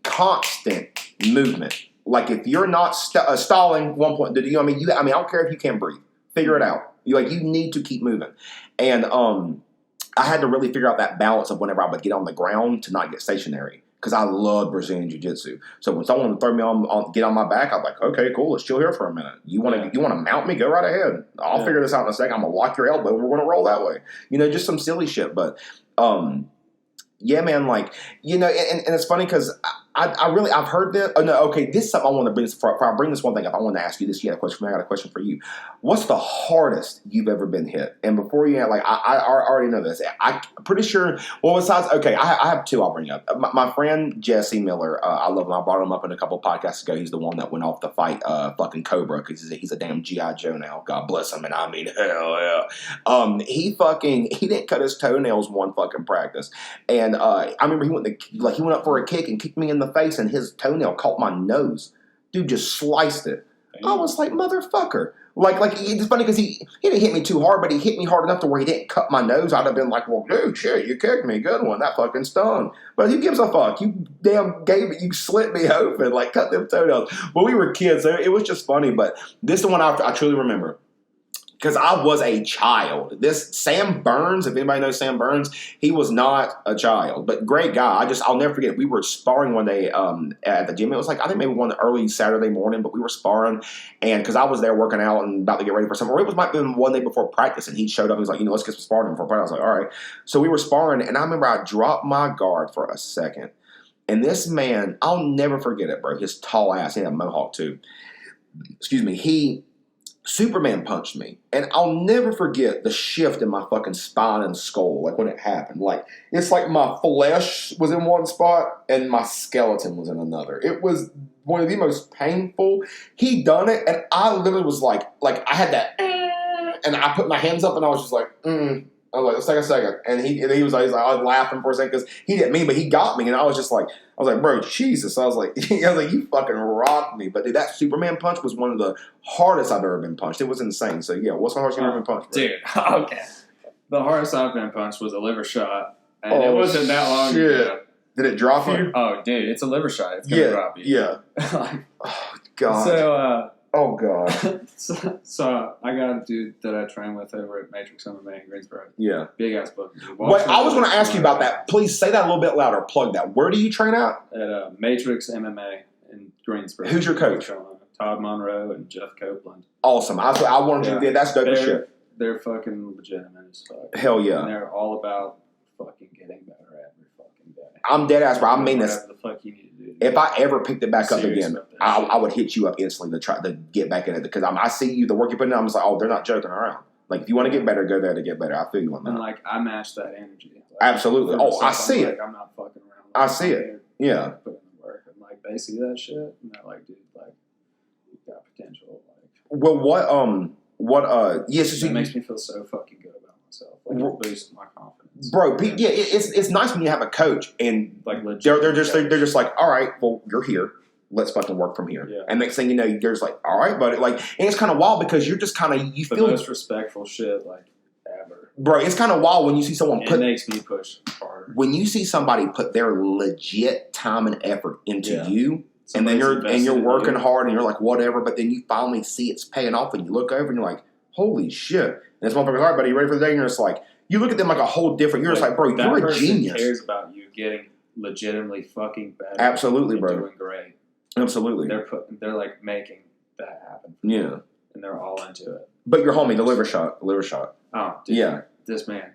constant movement. Like if you're not stalling one point, I don't care if you can't breathe. Figure it out. You need to keep moving. And I had to really figure out that balance of whenever I would get on the ground to not get stationary because I love Brazilian Jiu-Jitsu. So when someone would throw me get on my back, I'm like, okay, cool, let's chill here for a minute. You want to mount me? Go right ahead. I'll figure this out in a second. I'm gonna lock your elbow and we're gonna roll that way. Just some silly shit, but. Yeah, man, and it's funny because I've heard this. Oh, no, okay, this is something I want to bring. If I bring this one thing up, I want to ask you this. You had a question for me. I got a question for you. What's the hardest you've ever been hit? And before you, I already know this. I'm pretty sure, well, besides, okay, I have two I'll bring up. My friend Jesse Miller, I love him. I brought him up in a couple podcasts ago. He's the one that went off to fight fucking Cobra because he's a damn G.I. Joe now. God bless him. And I mean, hell yeah. He didn't cut his toenails one fucking practice. And I remember he went up for a kick and kicked me in the face, and his toenail caught my nose. Dude just sliced it. I was like, motherfucker. Like it's funny because he didn't hit me too hard, but he hit me hard enough to where he didn't cut my nose. I'd have been like, well, dude, shit, you kicked me. Good one. That fucking stung. But who gives a fuck? You you slit me open, like cut them toenails. But we were kids, so it was just funny. But this is the one I truly remember. Because I was a child. This Sam Burns, if anybody knows Sam Burns, he was not a child, but great guy. I'll never forget. We were sparring one day at the gym. It was like, I think maybe one early Saturday morning, but we were sparring. And because I was there working out and about to get ready for something, or it might have been one day before practice, and he showed up. He was like, let's get some sparring before practice. I was like, all right. So we were sparring, and I remember I dropped my guard for a second. And this man, I'll never forget it, bro. His tall ass, he had a mohawk too. Excuse me. He Superman punched me, and I'll never forget the shift in my fucking spine and skull, like when it happened. Like, it's like my flesh was in one spot and my skeleton was in another. It was one of the most painful. He done it, and I literally was like I had that, and I put my hands up, and I was just like, I was like, let's take a second. And he was like, I was laughing for a second because he didn't mean, but he got me, and I was like, bro, Jesus. I was like, you fucking rocked me. But dude, that Superman punch was one of the hardest I've ever been punched. It was insane. So yeah, what's the hardest you've ever been punched, bro? Dude, okay. The hardest I've been punched was a liver shot, and it wasn't that long ago. Did it drop you? Oh, dude, it's a liver shot. It's gonna drop you. Yeah. Oh God. So, oh God. so I got a dude that I train with over at Matrix MMA in Greensboro. Yeah. Big ass book. Wait, I was going to ask you about that. Please say that a little bit louder. Plug that. Where do you train out? At Matrix MMA in Greensboro. Who's your coach? Todd Monroe and Jeff Copeland. Awesome. I wanted you to. That's dope as shit. They're fucking legitimate as fuck. Hell yeah. And they're all about fucking getting better every fucking day. I'm dead ass, bro. I mean this. Whatever the fuck you need to do. If I ever picked it back up again, I would hit you up instantly to try to get back in it because I see you, the work you're putting in. I'm just like, oh, they're not joking around. Like, if you want to get better, go there to get better. I feel you on that. And like, I match that energy. Like, absolutely. Oh, I see it. I'm not fucking around. I see it. Yeah. Put in the work, and like they see that shit, and they're like, dude, like, you've got potential. Like, well, yes, it makes me feel so fucking good about myself. Like, it boosts my confidence. Bro, yeah, it's nice when you have a coach and like they're just like, all right, well, you're here. Let's fucking work from here. Yeah. And next thing you know, you're just like, all right, buddy. Like, and it's kind of wild because you're just kind of the feel most respectful shit like ever. Bro, it's kind of wild when you see someone it makes me push harder. When you see somebody put their legit time and effort into you, and then you're working hard and you're like whatever, but then you finally see it's paying off and you look over and you're like, holy shit. And this motherfucker's all right, buddy, you ready for the day? And you're just like, you look at them like a whole different. You're just like, bro, you're a genius. Cares about you getting legitimately fucking better. Absolutely, bro. Doing great. Absolutely. They're like making that happen. Yeah. And they're all into it. But your homie, the liver shot. Oh, dude. Yeah. This man.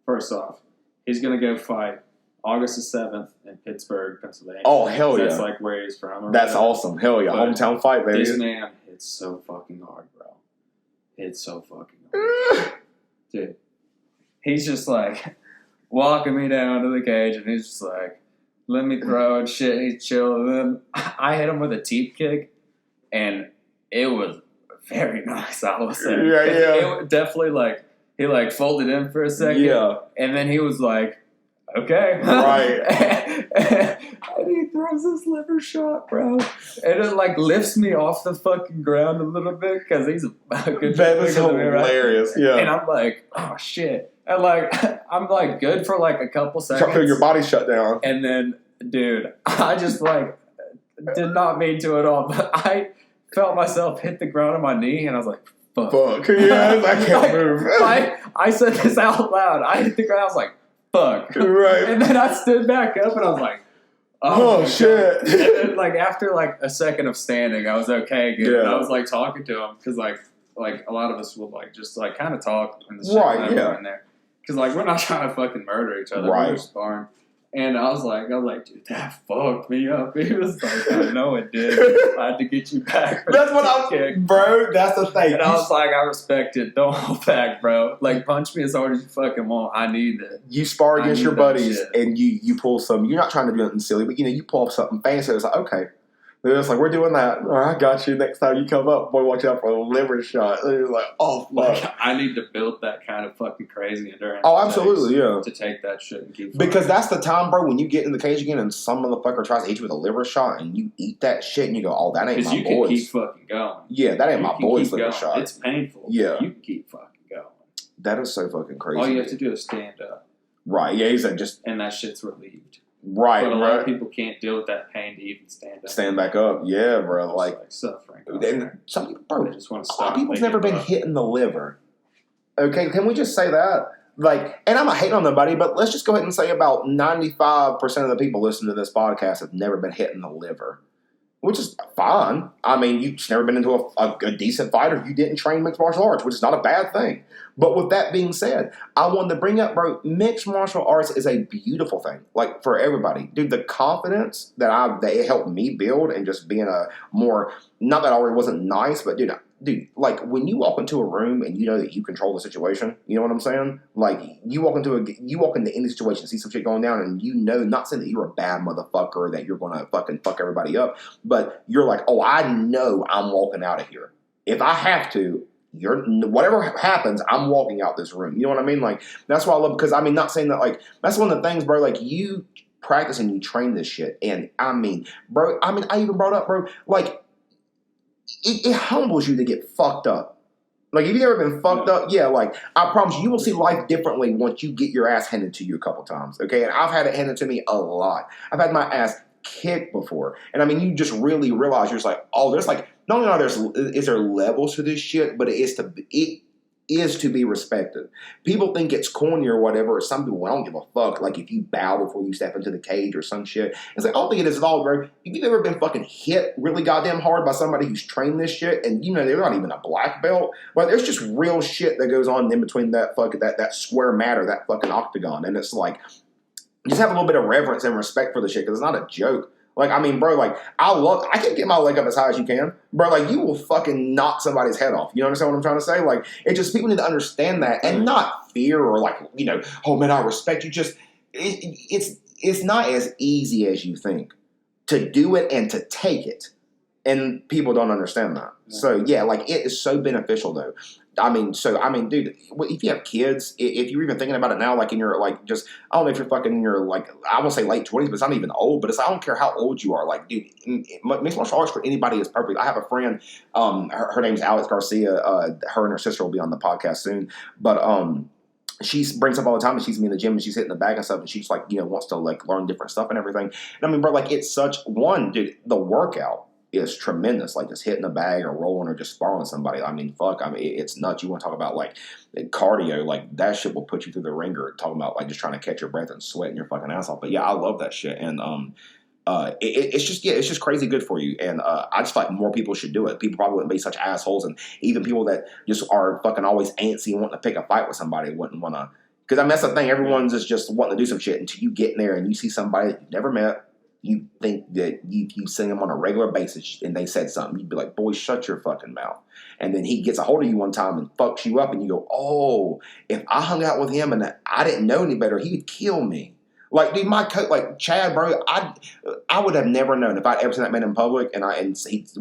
First off, he's gonna go fight August the 7th in Pittsburgh, Pennsylvania. Oh, hell yeah. That's like where he's from. That's awesome. Hell yeah. But hometown fight, baby. This man hits so fucking hard, bro. It's so fucking hard. Dude. He's just like walking me down to the cage and he's just like, let me throw and shit. He's chill. And then I hit him with a teep kick and it was very nice, I will say. Yeah. It definitely like, he like folded in for a second. Yeah. And then he was like, okay. Right. And he throws this liver shot, bro. And it like lifts me off the fucking ground a little bit because he's a good That is hilarious. Right? Yeah. And I'm like, oh shit. And like, I'm like good for like a couple seconds. Your body shut down. And then, dude, I just like did not mean to at all. But I felt myself hit the ground on my knee and I was like, fuck. Yeah, I can't move. I said this out loud. I hit the ground. I was like, fuck. Right. And then I stood back up and I was like, oh shit. And then, like after like a second of standing, I was okay again. Yeah. And I was like talking to him because like a lot of us will like just like kind of talk and right. Yeah. In there because like we're not trying to fucking murder each other. Right. We're sparring. And I was like, dude, that fucked me up. He was like, I know it did. I had to get you back. That's what I'm, bro. That's the thing. And I was like, I respect it. Don't hold back, bro. Like, punch me as hard as you fucking want. I need it. You spar against your buddies, and you pull some. You're not trying to do anything silly, but you pull off something fancy. It's like, okay. They're just like, we're doing that. All right, I got you. Next time you come up, boy, watch out for a liver shot. And you're like, oh, fuck. Like, I need to build that kind of fucking crazy endurance. Oh, absolutely, yeah. To take that shit and keep because that's the time, bro, when you get in the cage again and some motherfucker tries to hit you with a liver shot and you eat that shit and you go, oh, that ain't my boys. Because you can keep fucking going. Yeah, that ain't my boys' liver shot. It's painful. Yeah. You can keep fucking going. That is so fucking crazy. All you have to do is stand up. Right, yeah, he's like just... And that shit's relieved. Right, but a lot of people can't deal with that pain to even stand up. Stand back up, yeah, bro. Like suffering. And some people, bro, they just want to stop. People's never been hit in the liver. Okay, can we just say that? Like, and I'm not hating on nobody, but let's just go ahead and say about 95% of the people listening to this podcast have never been hit in the liver. Which is fine. I mean, you've never been into a decent fighter. You didn't train mixed martial arts, which is not a bad thing. But with that being said, I wanted to bring up, bro, mixed martial arts is a beautiful thing. Like, for everybody. Dude, the confidence that it helped me build and just being a more, not that I already wasn't nice, but dude, like, when you walk into a room and you know that you control the situation, you know what I'm saying? Like, you walk into any situation, see some shit going down, and you know, not saying that you're a bad motherfucker, that you're gonna fucking fuck everybody up, but you're like, oh, I know I'm walking out of here. If I have to, whatever happens, I'm walking out this room. You know what I mean? Like, that's why I love, because I mean, not saying that, like, that's one of the things, bro, like, you practice and you train this shit, and I mean, bro, I even brought up, bro, like, it humbles you to get fucked up. Like, if you've ever been fucked up, yeah, like, I promise you will see life differently once you get your ass handed to you a couple times, okay? And I've had it handed to me a lot. I've had my ass kicked before. And, I mean, you just really realize, you're just like, oh, there's, like, not only is there levels to this shit, but it is to be respected. People think it's corny or whatever. Some people, I don't give a fuck. Like, if you bow before you step into the cage or some shit. It's like, I don't think it is at all, bro. If you've ever been fucking hit really goddamn hard by somebody who's trained this shit, and you know they're not even a black belt, well, there's just real shit that goes on in between that fucking, that square matter, that fucking octagon. And it's like, just have a little bit of reverence and respect for the shit, because it's not a joke. Like, I mean, bro, like, I can get my leg up as high as you can. Bro, like, you will fucking knock somebody's head off. You understand what I'm trying to say? Like, it just, people need to understand that and not fear or, like, you know, oh, man, I respect you. Just, it's not as easy as you think to do it and to take it. And people don't understand that. Yeah. So, yeah, like, it is so beneficial, though. I mean, dude, if you have kids, if you're even thinking about it now, like, in your, like, just, I don't know if you're fucking in your, like, I won't say late 20s, but it's not even old, but it's, I don't care how old you are. Like, dude, mixed martial arts for anybody is perfect. I have a friend, her name's Alex Garcia. Her and her sister will be on the podcast soon. But, she brings up all the time that she's me in the gym and she's hitting the bag and stuff, and she's like, you know, wants to, like, learn different stuff and everything. And I mean, bro, like, it's such, dude, the workout is tremendous, like just hitting a bag or rolling or just sparring somebody. I mean, fuck, I mean, it's nuts. You want to talk about, like, cardio, like, that shit will put you through the ringer, talking about, like, just trying to catch your breath and sweating your fucking ass off. But yeah, I love that shit. And it's just crazy good for you. And I just feel like more people should do it. People probably wouldn't be such assholes, and even people that just are fucking always antsy and wanting to pick a fight with somebody wouldn't want to. Because I mean, that's the thing. Everyone's just wanting to do some shit until you get in there and you see somebody that you've never met. You think that you see them on a regular basis and they said something. You'd be like, boy, shut your fucking mouth. And then he gets a hold of you one time and fucks you up and you go, oh, if I hung out with him and I didn't know any better, he would kill me. Like, dude, my coach, like, Chad, bro, I would have never known if I'd ever seen that man in public and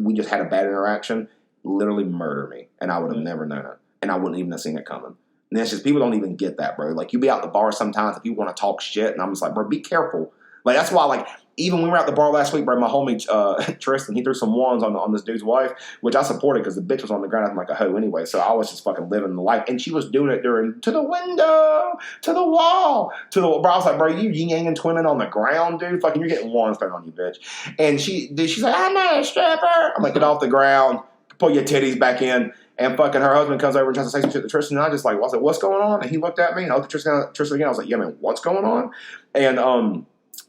we just had a bad interaction, literally murder me. And I would have never known it. And I wouldn't even have seen it coming. And it's just, people don't even get that, bro. Like, you be out the bar sometimes and people want to talk shit and I'm just like, bro, be careful. Like, that's why, like, even when we were at the bar last week, bro, my homie Tristan, he threw some wands on this dude's wife, which I supported because the bitch was on the ground acting like a hoe anyway. So I was just fucking living the life. And she was doing it to the window, to the wall, bro. I was like, bro, you yin-yang and twinning on the ground, dude. Fucking, you're getting wands thrown on you, bitch. And she's like, I'm not a stripper. I'm like, get off the ground, pull your titties back in. And fucking her husband comes over and tries to say some shit to Tristan. And I just like, I was like, what's going on? And he looked at me and I looked at Tristan again. I was like, yeah, man, what's going on? And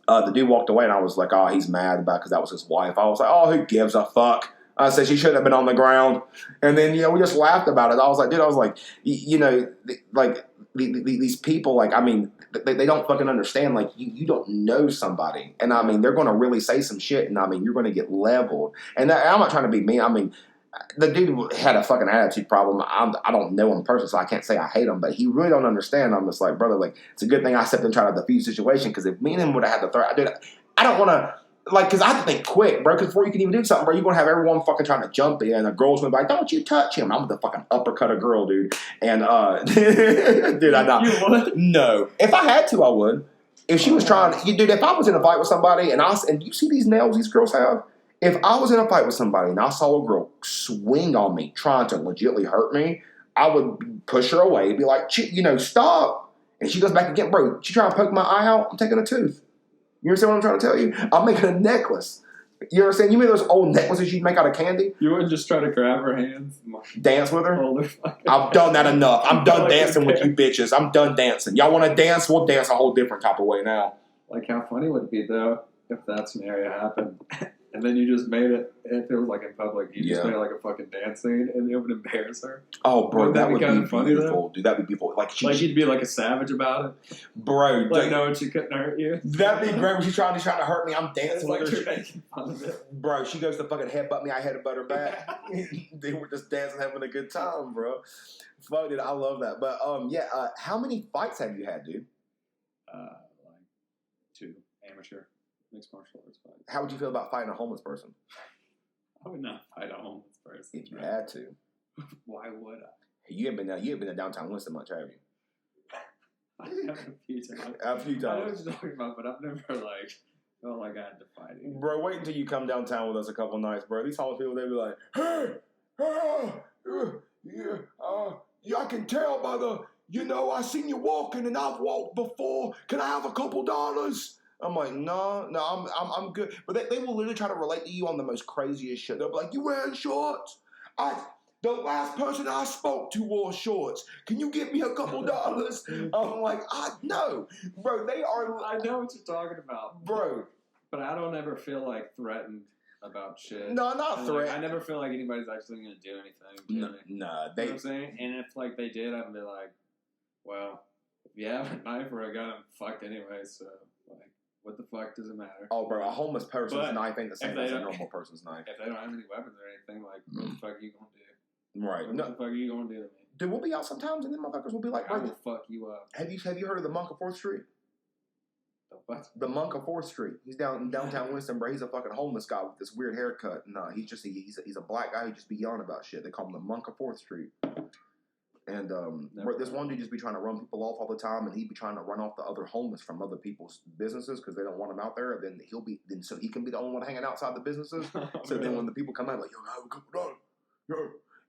the dude walked away and I was like, oh, he's mad about because that was his wife. I was like, oh, who gives a fuck? I said she shouldn't have been on the ground. And then, you know, we just laughed about it. I was like, dude, you know, like, these people, like, I mean, they don't fucking understand. Like, you don't know somebody, and I mean, they're going to really say some shit, and I mean, you're going to get leveled. And I'm not trying to be mean. I mean, the dude had a fucking attitude problem. I don't know him personally, so I can't say I hate him, but he really don't understand. I'm just like, brother, like, it's a good thing I stepped in and tried to defuse the situation, because if me and him would have had the threat, dude, I don't want to. Like, because I have to think quick, bro, because before you can even do something, bro, you're going to have everyone fucking trying to jump in, and the girl's going to be like, don't you touch him. I'm the fucking uppercut a girl, dude. And, dude, I know. You would? No. If I had to, I would. If she was trying, dude, if I was in a fight with somebody, and you see these nails these girls have? If I was in a fight with somebody, and I saw a girl swing on me, trying to legitimately hurt me, I would push her away and be like, stop. And she goes back again, bro, she trying to poke my eye out, I'm taking a tooth. You understand what I'm trying to tell you? I'm making a necklace. You understand? You mean those old necklaces you'd make out of candy? You wouldn't just try to grab her hands? Dance with her? I've done that enough. I'm done dancing with you bitches. I'm done dancing. Y'all want to dance? We'll dance a whole different type of way now. Like, how funny would it be, though, if that scenario happened, and then you just made it, if it was, like, in public, you just made, like, a fucking dance scene, and it would embarrass her? Oh, bro, that would be funny, beautiful. Though? Dude, that'd be beautiful. Like, you'd be, like, a savage about it? Bro. Like, knowing she couldn't hurt you? That'd be great. When she's trying to hurt me, I'm dancing like with her. You're making fun of it. Bro, she goes to fucking headbutt me, I headbutt her back. They were just dancing, having a good time, bro. Fuck, dude, I love that. But, how many fights have you had, dude? Like 2 amateur mixed martial arts fights. How would you feel about fighting a homeless person? I would not fight a homeless person. If you had to. Why would I? You ain't been to downtown Winston much, have you? I have a few times. A few times. I know what you're talking about, but I've never felt like I had to fight it. Bro, wait until you come downtown with us a couple nights, bro. These homeless people, they be like, hey, I can tell by I seen you walking and I've walked before. Can I have a couple dollars? I'm like, no, I'm good. But they will literally try to relate to you on the most craziest shit. They'll be like, you wearing shorts? The last person I spoke to wore shorts. Can you give me a couple dollars? I'm like, no. Bro, they are... I know what you're talking about. Bro. But I don't ever feel, like, threatened about shit. No, not threatened. Like, I never feel like anybody's actually going to do anything. Nah, you know what I'm saying? And if, like, they did, I'd be like, well, if you have a knife or a gun, I'm fucked anyway, so, like, what the fuck does it matter? Oh, bro, a homeless person's knife ain't the same as a normal person's knife. If they don't have any weapons or anything, like, what the fuck are you going to do? Right. What the fuck are you going to do to me? Dude, we'll be out sometimes and then motherfuckers will be like, I will fuck you up. Have you heard of the Monk of 4th Street? The what? The Monk of 4th Street. He's down in downtown Winston, bro. He's a fucking homeless guy with this weird haircut. No, he's a black guy who just be yelling about shit. They call him the Monk of 4th Street. And this one dude just be trying to run people off all the time, and he'd be trying to run off the other homeless from other people's businesses because they don't want him out there. Then so he can be the only one hanging outside the businesses. So then when the people come out, like, yo, I have a couple dollars, yo.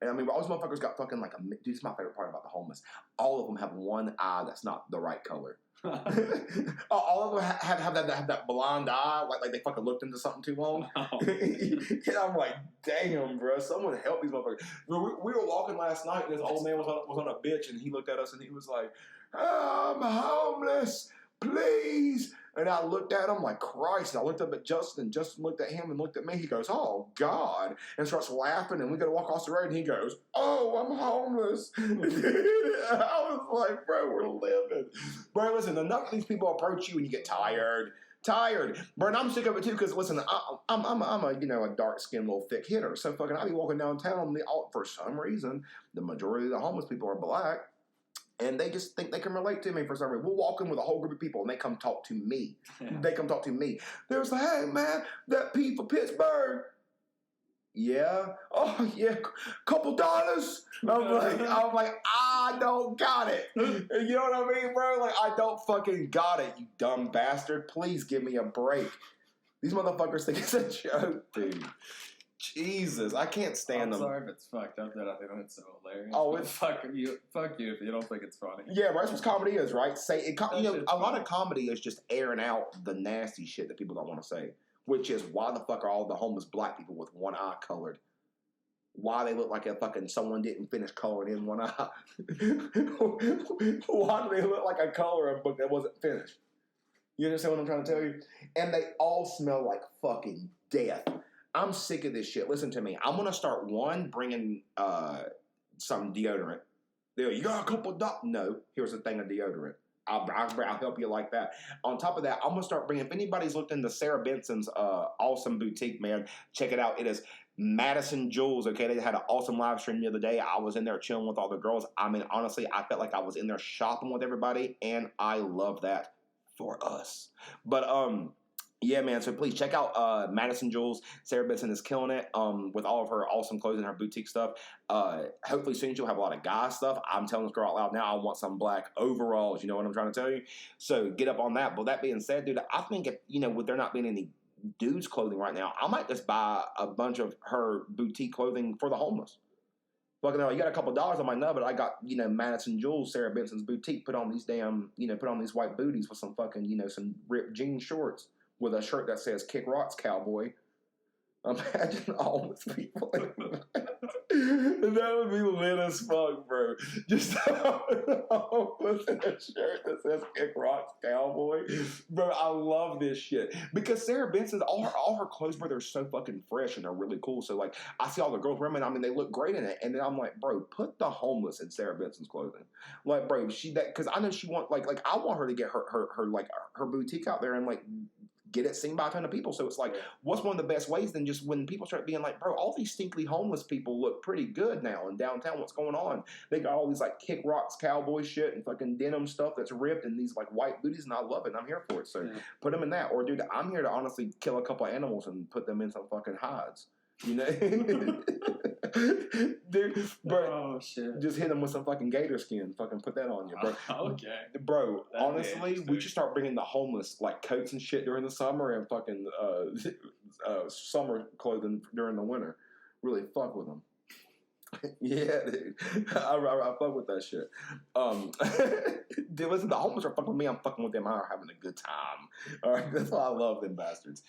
And I mean, all those motherfuckers got fucking like dude, this is my favorite part about the homeless. All of them have one eye that's not the right color. All of them have that blonde eye, like they fucking looked into something too long. And I'm like, damn, bro, someone help these motherfuckers. We were walking last night, and this old man was on a bitch, and he looked at us, and he was like, I'm homeless, please. And I looked at him like, Christ. And I looked up at Justin, and Justin looked at him and looked at me. He goes, oh, God. And starts laughing, and we got to walk across the road, and he goes, oh, I'm homeless. I was like, bro, we're living. Bro, listen, enough of these people approach you, and you get tired. Bro, and I'm sick of it, too, because, listen, I'm a dark-skinned little thick hitter. So fucking I be walking downtown, for some reason, the majority of the homeless people are black. And they just think they can relate to me for some reason. We'll walk in with a whole group of people, and they come talk to me. Yeah. They come talk to me. They was like, hey, man, that P for Pittsburgh. Yeah. Oh, yeah. Couple dollars. I'm like, I don't got it. You know what I mean, bro? Like, I don't fucking got it, you dumb bastard. Please give me a break. These motherfuckers think it's a joke, dude. Jesus, I can't stand them. I'm sorry if it's fucked up that I think it's so hilarious. Oh, it's fuck you if you don't think it's funny. Yeah, right. That's what comedy is, right? A lot of comedy is just airing out the nasty shit that people don't want to say, which is why the fuck are all the homeless black people with one eye colored? Why they look like someone didn't finish coloring in one eye? Why do they look like a coloring book that wasn't finished? You understand what I'm trying to tell you? And they all smell like fucking death. I'm sick of this shit. Listen to me. I'm going to start, bringing some deodorant. They're like, you got a couple dollars? No, here's a thing of deodorant. I'll help you like that. On top of that, I'm going to start bringing, if anybody's looked into Sarah Benson's awesome boutique, man, check it out. It is Madison Jewels, okay? They had an awesome live stream the other day. I was in there chilling with all the girls. I mean, honestly, I felt like I was in there shopping with everybody, and I love that for us. But, yeah, man. So please check out Madison Jewels. Sarah Benson is killing it with all of her awesome clothes and her boutique stuff. Hopefully soon she'll have a lot of guy stuff. I'm telling this girl out loud now, I want some black overalls. You know what I'm trying to tell you? So get up on that. But that being said, dude, I think if, with there not being any dudes clothing right now, I might just buy a bunch of her boutique clothing for the homeless. Look, you got a couple dollars on my nub, but I got, Madison Jewels, Sarah Benson's boutique, put on these damn, put on these white booties with some fucking, some ripped jean shorts. With a shirt that says "Kick Rocks, Cowboy." Imagine all these people. That would be lit as fuck, bro. Just homeless in a shirt that says "Kick Rocks, Cowboy." Bro, I love this shit because Sarah Benson, all her clothes, bro, they're so fucking fresh and they're really cool. So like, I see all the girls wearing it. I mean, they look great in it, and then I'm like, bro, put the homeless in Sarah Benson's clothing. Like, bro, because I know she want like I want her to get her boutique out there and like. Get it seen by a ton of people. So it's like, what's one of the best ways than just when people start being like, bro, all these stinkly homeless people look pretty good now in downtown. What's going on? They got all these like Kick Rocks Cowboy shit and fucking denim stuff that's ripped and these like white booties, and I love it and I'm here for it. So put them in that. Or dude, I'm here to honestly kill a couple of animals and put them in some fucking hides. Dude, bro, oh shit! Just hit them with some fucking gator skin. Fucking put that on you, bro. Okay, bro. That'd honestly, we should start bringing the homeless like coats and shit during the summer and fucking summer clothing during the winter. Really fuck with them. Yeah, dude. I fuck with that shit. Dude, listen, the homeless are fucking with me. I'm fucking with them. I'm having a good time. All right, that's why I love them bastards.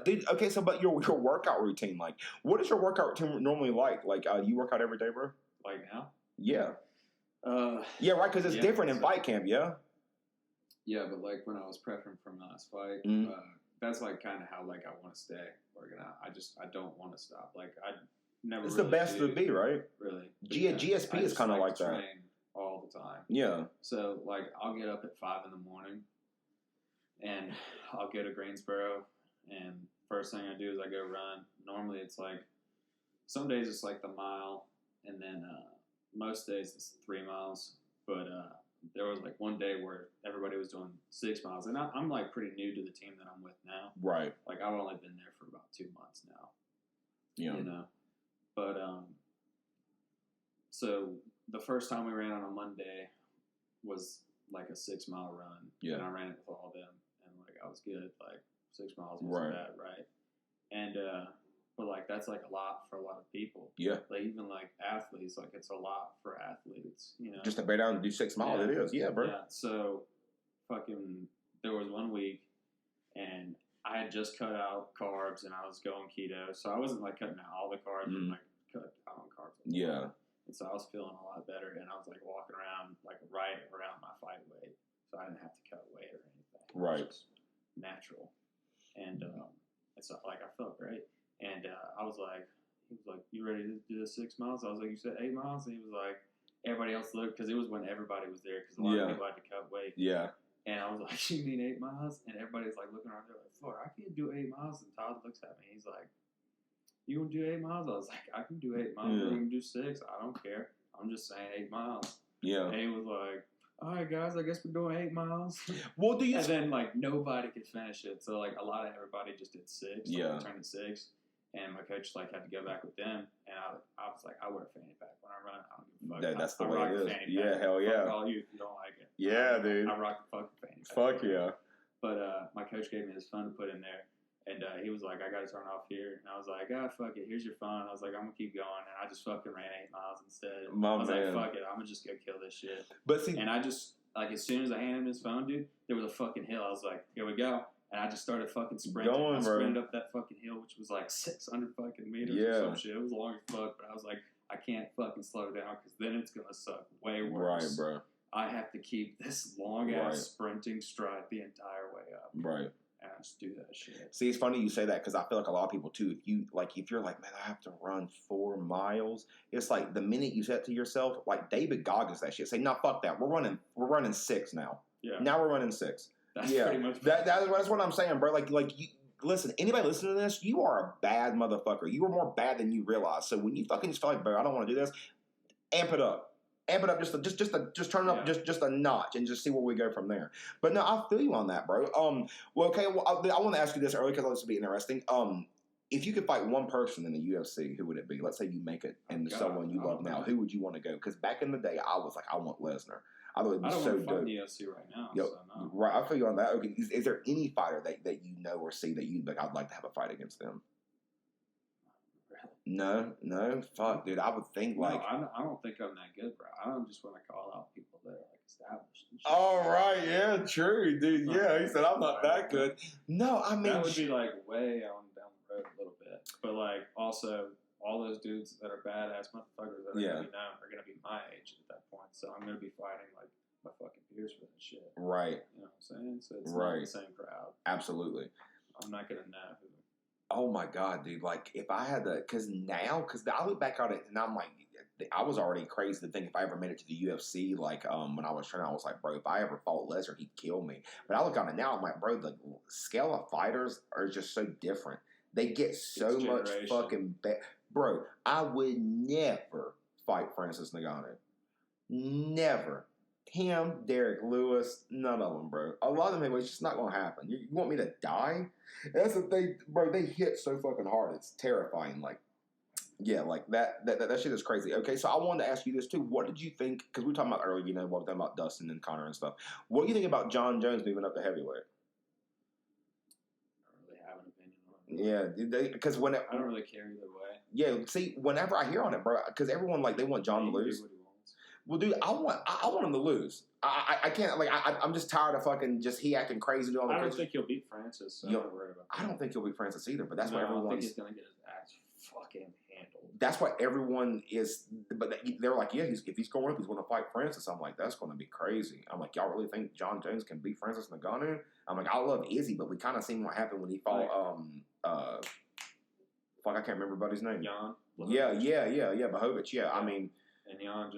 Dude, okay, so but your workout routine, like, what is your workout routine normally like? Like, you work out every day, bro? Like now? Yeah. Yeah, right, because it's different in fight camp, yeah? Yeah, but like when I was prepping for my last fight, that's like kind of how like I want to stay working out. I don't want to stop. Like I never. It's really the best to be, right? Really. GSP is kind of like that. Train all the time. Yeah. So like I'll get up at 5 a.m. and I'll go to Greensboro, and first thing I do is I go run. Normally it's like some days it's like the mile, and then most days it's 3 miles. But there was like one day where everybody was doing 6 miles, and I'm like pretty new to the team that I'm with now. Right. Like I've only been there for about 2 months now. Yeah. But so the first time we ran on a Monday was like a 6 mile run. Yeah. And I ran it with all of them, and like I was good. Like 6 miles wasn't bad, right? And but like that's like a lot for a lot of people. Yeah. Like even like athletes, like it's a lot for athletes. Just to bear down and do 6 miles, it is. Yeah, bro. Yeah. So fucking there was 1 week, and I had just cut out carbs and I was going keto, so I wasn't like cutting out all the carbs, but like cut out on carbs. Yeah. And so I was feeling a lot better, and I was like walking around like right around my fight weight, so I didn't have to cut weight or anything. Right. It was just natural, and so like I felt great, and he was like, "You ready to do the 6 miles?" I was like, "You said 8 miles," and he was like, everybody else looked because it was when everybody was there because a lot of people had to cut weight. Yeah. And I was like, "You mean 8 miles?" And everybody's like looking around there like, "Fuck, I can't do 8 miles." And Todd looks at me. He's like, "You want to do 8 miles?" I was like, "I can do 8 miles. Yeah. We can do 6. I don't care. I'm just saying 8 miles." Yeah. And he was like, "All right, guys, I guess we're doing 8 miles." Well, and then like nobody could finish it, so like a lot of everybody just did 6. Yeah. Like, turned to 6. And my coach like had to go back with them, and I was like, I wear a fanny pack when I run. I don't give a fuck. That's the way it is. Yeah, hell yeah. Fuck all you if you don't like it. Yeah, dude. I rock the fucking fanny pack. Fuck yeah. But my coach gave me his phone to put in there, and he was like, I got to turn off here, and I was like, fuck it, here's your phone. I was like, I'm gonna keep going, and I just fucking ran 8 miles instead. I was like, fuck it, I'm gonna just go kill this shit. But see, and I just like as soon as I handed him his phone, dude, there was a fucking hill. I was like, here we go. And I just started fucking sprinting. I sprinted up that fucking hill, which was like 600 fucking meters or some shit. It was long as fuck, but I was like, I can't fucking slow down because then it's going to suck way worse. Right, bro. I have to keep this long-ass sprinting stride the entire way up. Right. And just do that shit. See, it's funny you say that because I feel like a lot of people too. If you're like, man, I have to run 4 miles. It's like the minute you say it to yourself, like David Goggins, that shit. Say, no, fuck that. We're running 6 now. Yeah. Now we're running 6. That's pretty much that's what I'm saying, bro. Like you listen. Anybody listening to this, you are a bad motherfucker. You are more bad than you realize. So when you fucking just feel like, bro, I don't want to do this, amp it up. Amp it up just turn it up just a notch and just see where we go from there. But no, I feel you on that, bro. Well, okay. Well, I want to ask you this early because this would be interesting. If you could fight one person in the UFC, who would it be? Let's say you make it and someone you love now. Who would you want to go? Because back in the day, I was like, I want Lesnar. I thought it'd be so dope. I don't want to fight in the UFC right now. So no. Right, I feel you on that. Okay, is there any fighter that you know or see that you'd be like, I'd like to have a fight against them? No, fuck, dude. I would think like I don't think I'm that good, bro. I don't just want to call out people that are like established. All right, yeah, true, dude. Yeah, he said I'm not that good. No, I mean that would be like way on down the road a little bit, but like also all those dudes that are badass motherfuckers that are gonna be known are gonna be my age at that point. So I'm gonna be fighting like my fucking peers for that shit. Right. You know what I'm saying? So it's not the same crowd. Absolutely. I'm not gonna know who. Oh my God, dude! Like if I had to, because I look back on it and I'm like, I was already crazy to think if I ever made it to the UFC. Like when I was training, I was like, bro, if I ever fought Lesnar, he'd kill me. But I look on it now, I'm like, bro, the scale of fighters are just so different. They get so much fucking bad. Bro, I would never fight Francis Ngannou. Never. Him, Derek Lewis, none of them, bro. A lot of them, it's just not going to happen. You want me to die? That's the thing, bro. They hit so fucking hard. It's terrifying. Like, yeah, like that shit is crazy. Okay, so I wanted to ask you this too. What did you think? Because we were talking about earlier, we were talking about Dustin and Conor and stuff. What do you think about John Jones moving up to heavyweight? I don't really have an opinion on Yeah, it. because I don't really care either way. Yeah, see, whenever I hear on it, bro, because everyone they want John to lose. Well, dude, I want him to lose. I can't I'm just tired of fucking he acting crazy. I don't think he'll beat Francis. So I'm not worried about that. I don't think he'll beat Francis either. But that's why everyone. I think he's gonna get his ass fucking handled. That's why everyone is. But they're like, yeah, if he's going up, he's going to fight Francis. I'm like, that's going to be crazy. I'm like, y'all really think John Jones can beat Francis Ngannou? I'm like, I love Izzy, but we kind of seen what happened when he fought. I can't remember everybody's name. Jan. Yeah, Blachowicz. Yeah, I mean. And Jan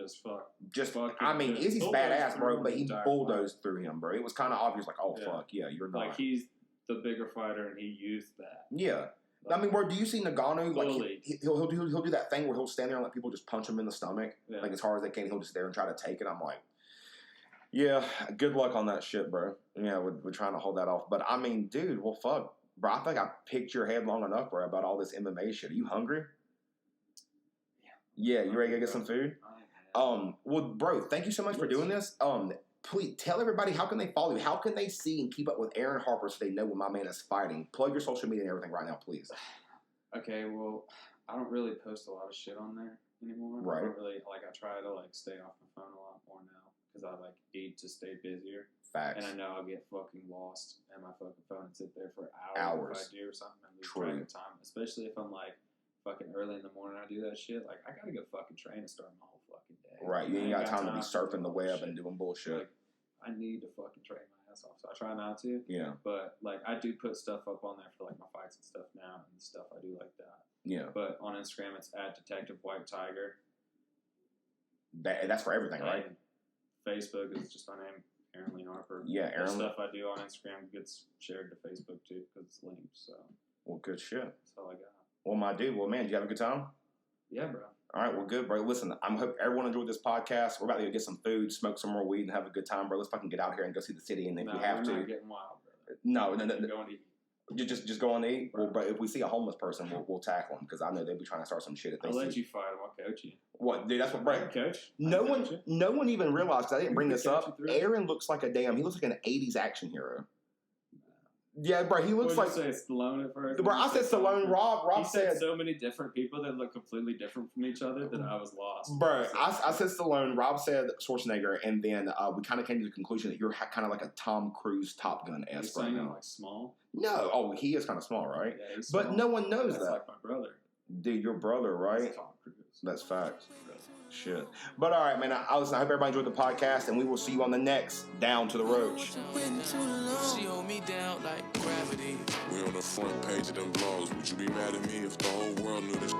just I mean, Izzy's badass, bro, but he bulldozed through him, bro. It was kind of obvious, like, fuck, yeah, you're not. Like, he's the bigger fighter, and he used that. Yeah. I mean, bro, do you see Ngannou? Like, he'll do that thing where he'll stand there and let people just punch him in the stomach, like, as hard as they can. He'll just there and try to take it. I'm like, yeah, good luck on that shit, bro. Yeah, we're trying to hold that off. But, I mean, dude, well, fuck. Bro, I think I picked your head long enough, bro, about all this MMA shit. Are you hungry? Yeah, you ready to get some food? Well, bro, thank you so much for doing this. Please tell everybody, how can they follow you? How can they see and keep up with Aaron Harper so they know when my man is fighting? Plug your social media and everything right now, please. Okay, well, I don't really post a lot of shit on there anymore. Right. I don't really, I try to, stay off my phone a lot more now because I, need to stay busier. Facts. And I know I'll get fucking lost in my fucking phone and sit there for hours. If I do or something and lose track of time, especially if I'm, fucking early in the morning I do that shit. I gotta go fucking train and start my whole fucking day. Right, you ain't got time to be surfing the web and doing bullshit. I need to fucking train my ass off, so I try not to. Yeah. But I do put stuff up on there for my fights and stuff now and stuff I do like that. Yeah. But on Instagram it's @DetectiveWhiteTiger. That's for everything, right? And Facebook is just my name, Aaron Lee Harper. Yeah, Aaron. The stuff I do on Instagram gets shared to Facebook too because it's linked. So. Well, good shit. That's all I got. Well, my dude. Well, man, did you have a good time? Yeah, bro. All right, well, good, bro. Listen, I hope everyone enjoyed this podcast. We're about to go get some food, smoke some more weed, and have a good time, bro. Let's fucking get out here and go see the city. And if we have to, not getting wild, brother. No. Going to eat. Just go on to eat. Well, but if we see a homeless person, we'll tackle them because I know they'll be trying to start some shit. I'll let you fight them. I'll coach you. What, dude? That's what, bro. Coach. No one even realized because I didn't bring this up. Aaron looks like he looks like an '80s action hero. Yeah, bro, he looks like... Did you say Stallone at first? Bro, I said Stallone. Rob said... so many different people that look completely different from each other that I was lost. Bro, I said Stallone. Rob said Schwarzenegger. And then we kind of came to the conclusion that you're kind of like a Tom Cruise Top Gun-esque right now. Small? No. Oh, he is kind of small, right? Yeah, he's small. But no one knows that. That's like my brother. Dude, your brother, right? That's Tom Cruise. That's facts. Really. Shit. But all right, man. I hope everybody enjoyed the podcast, and we will see you on the next Down to the Roach. She hold me down like gravity. We on the front page of them blogs. Would you be mad at me if the whole world knew this?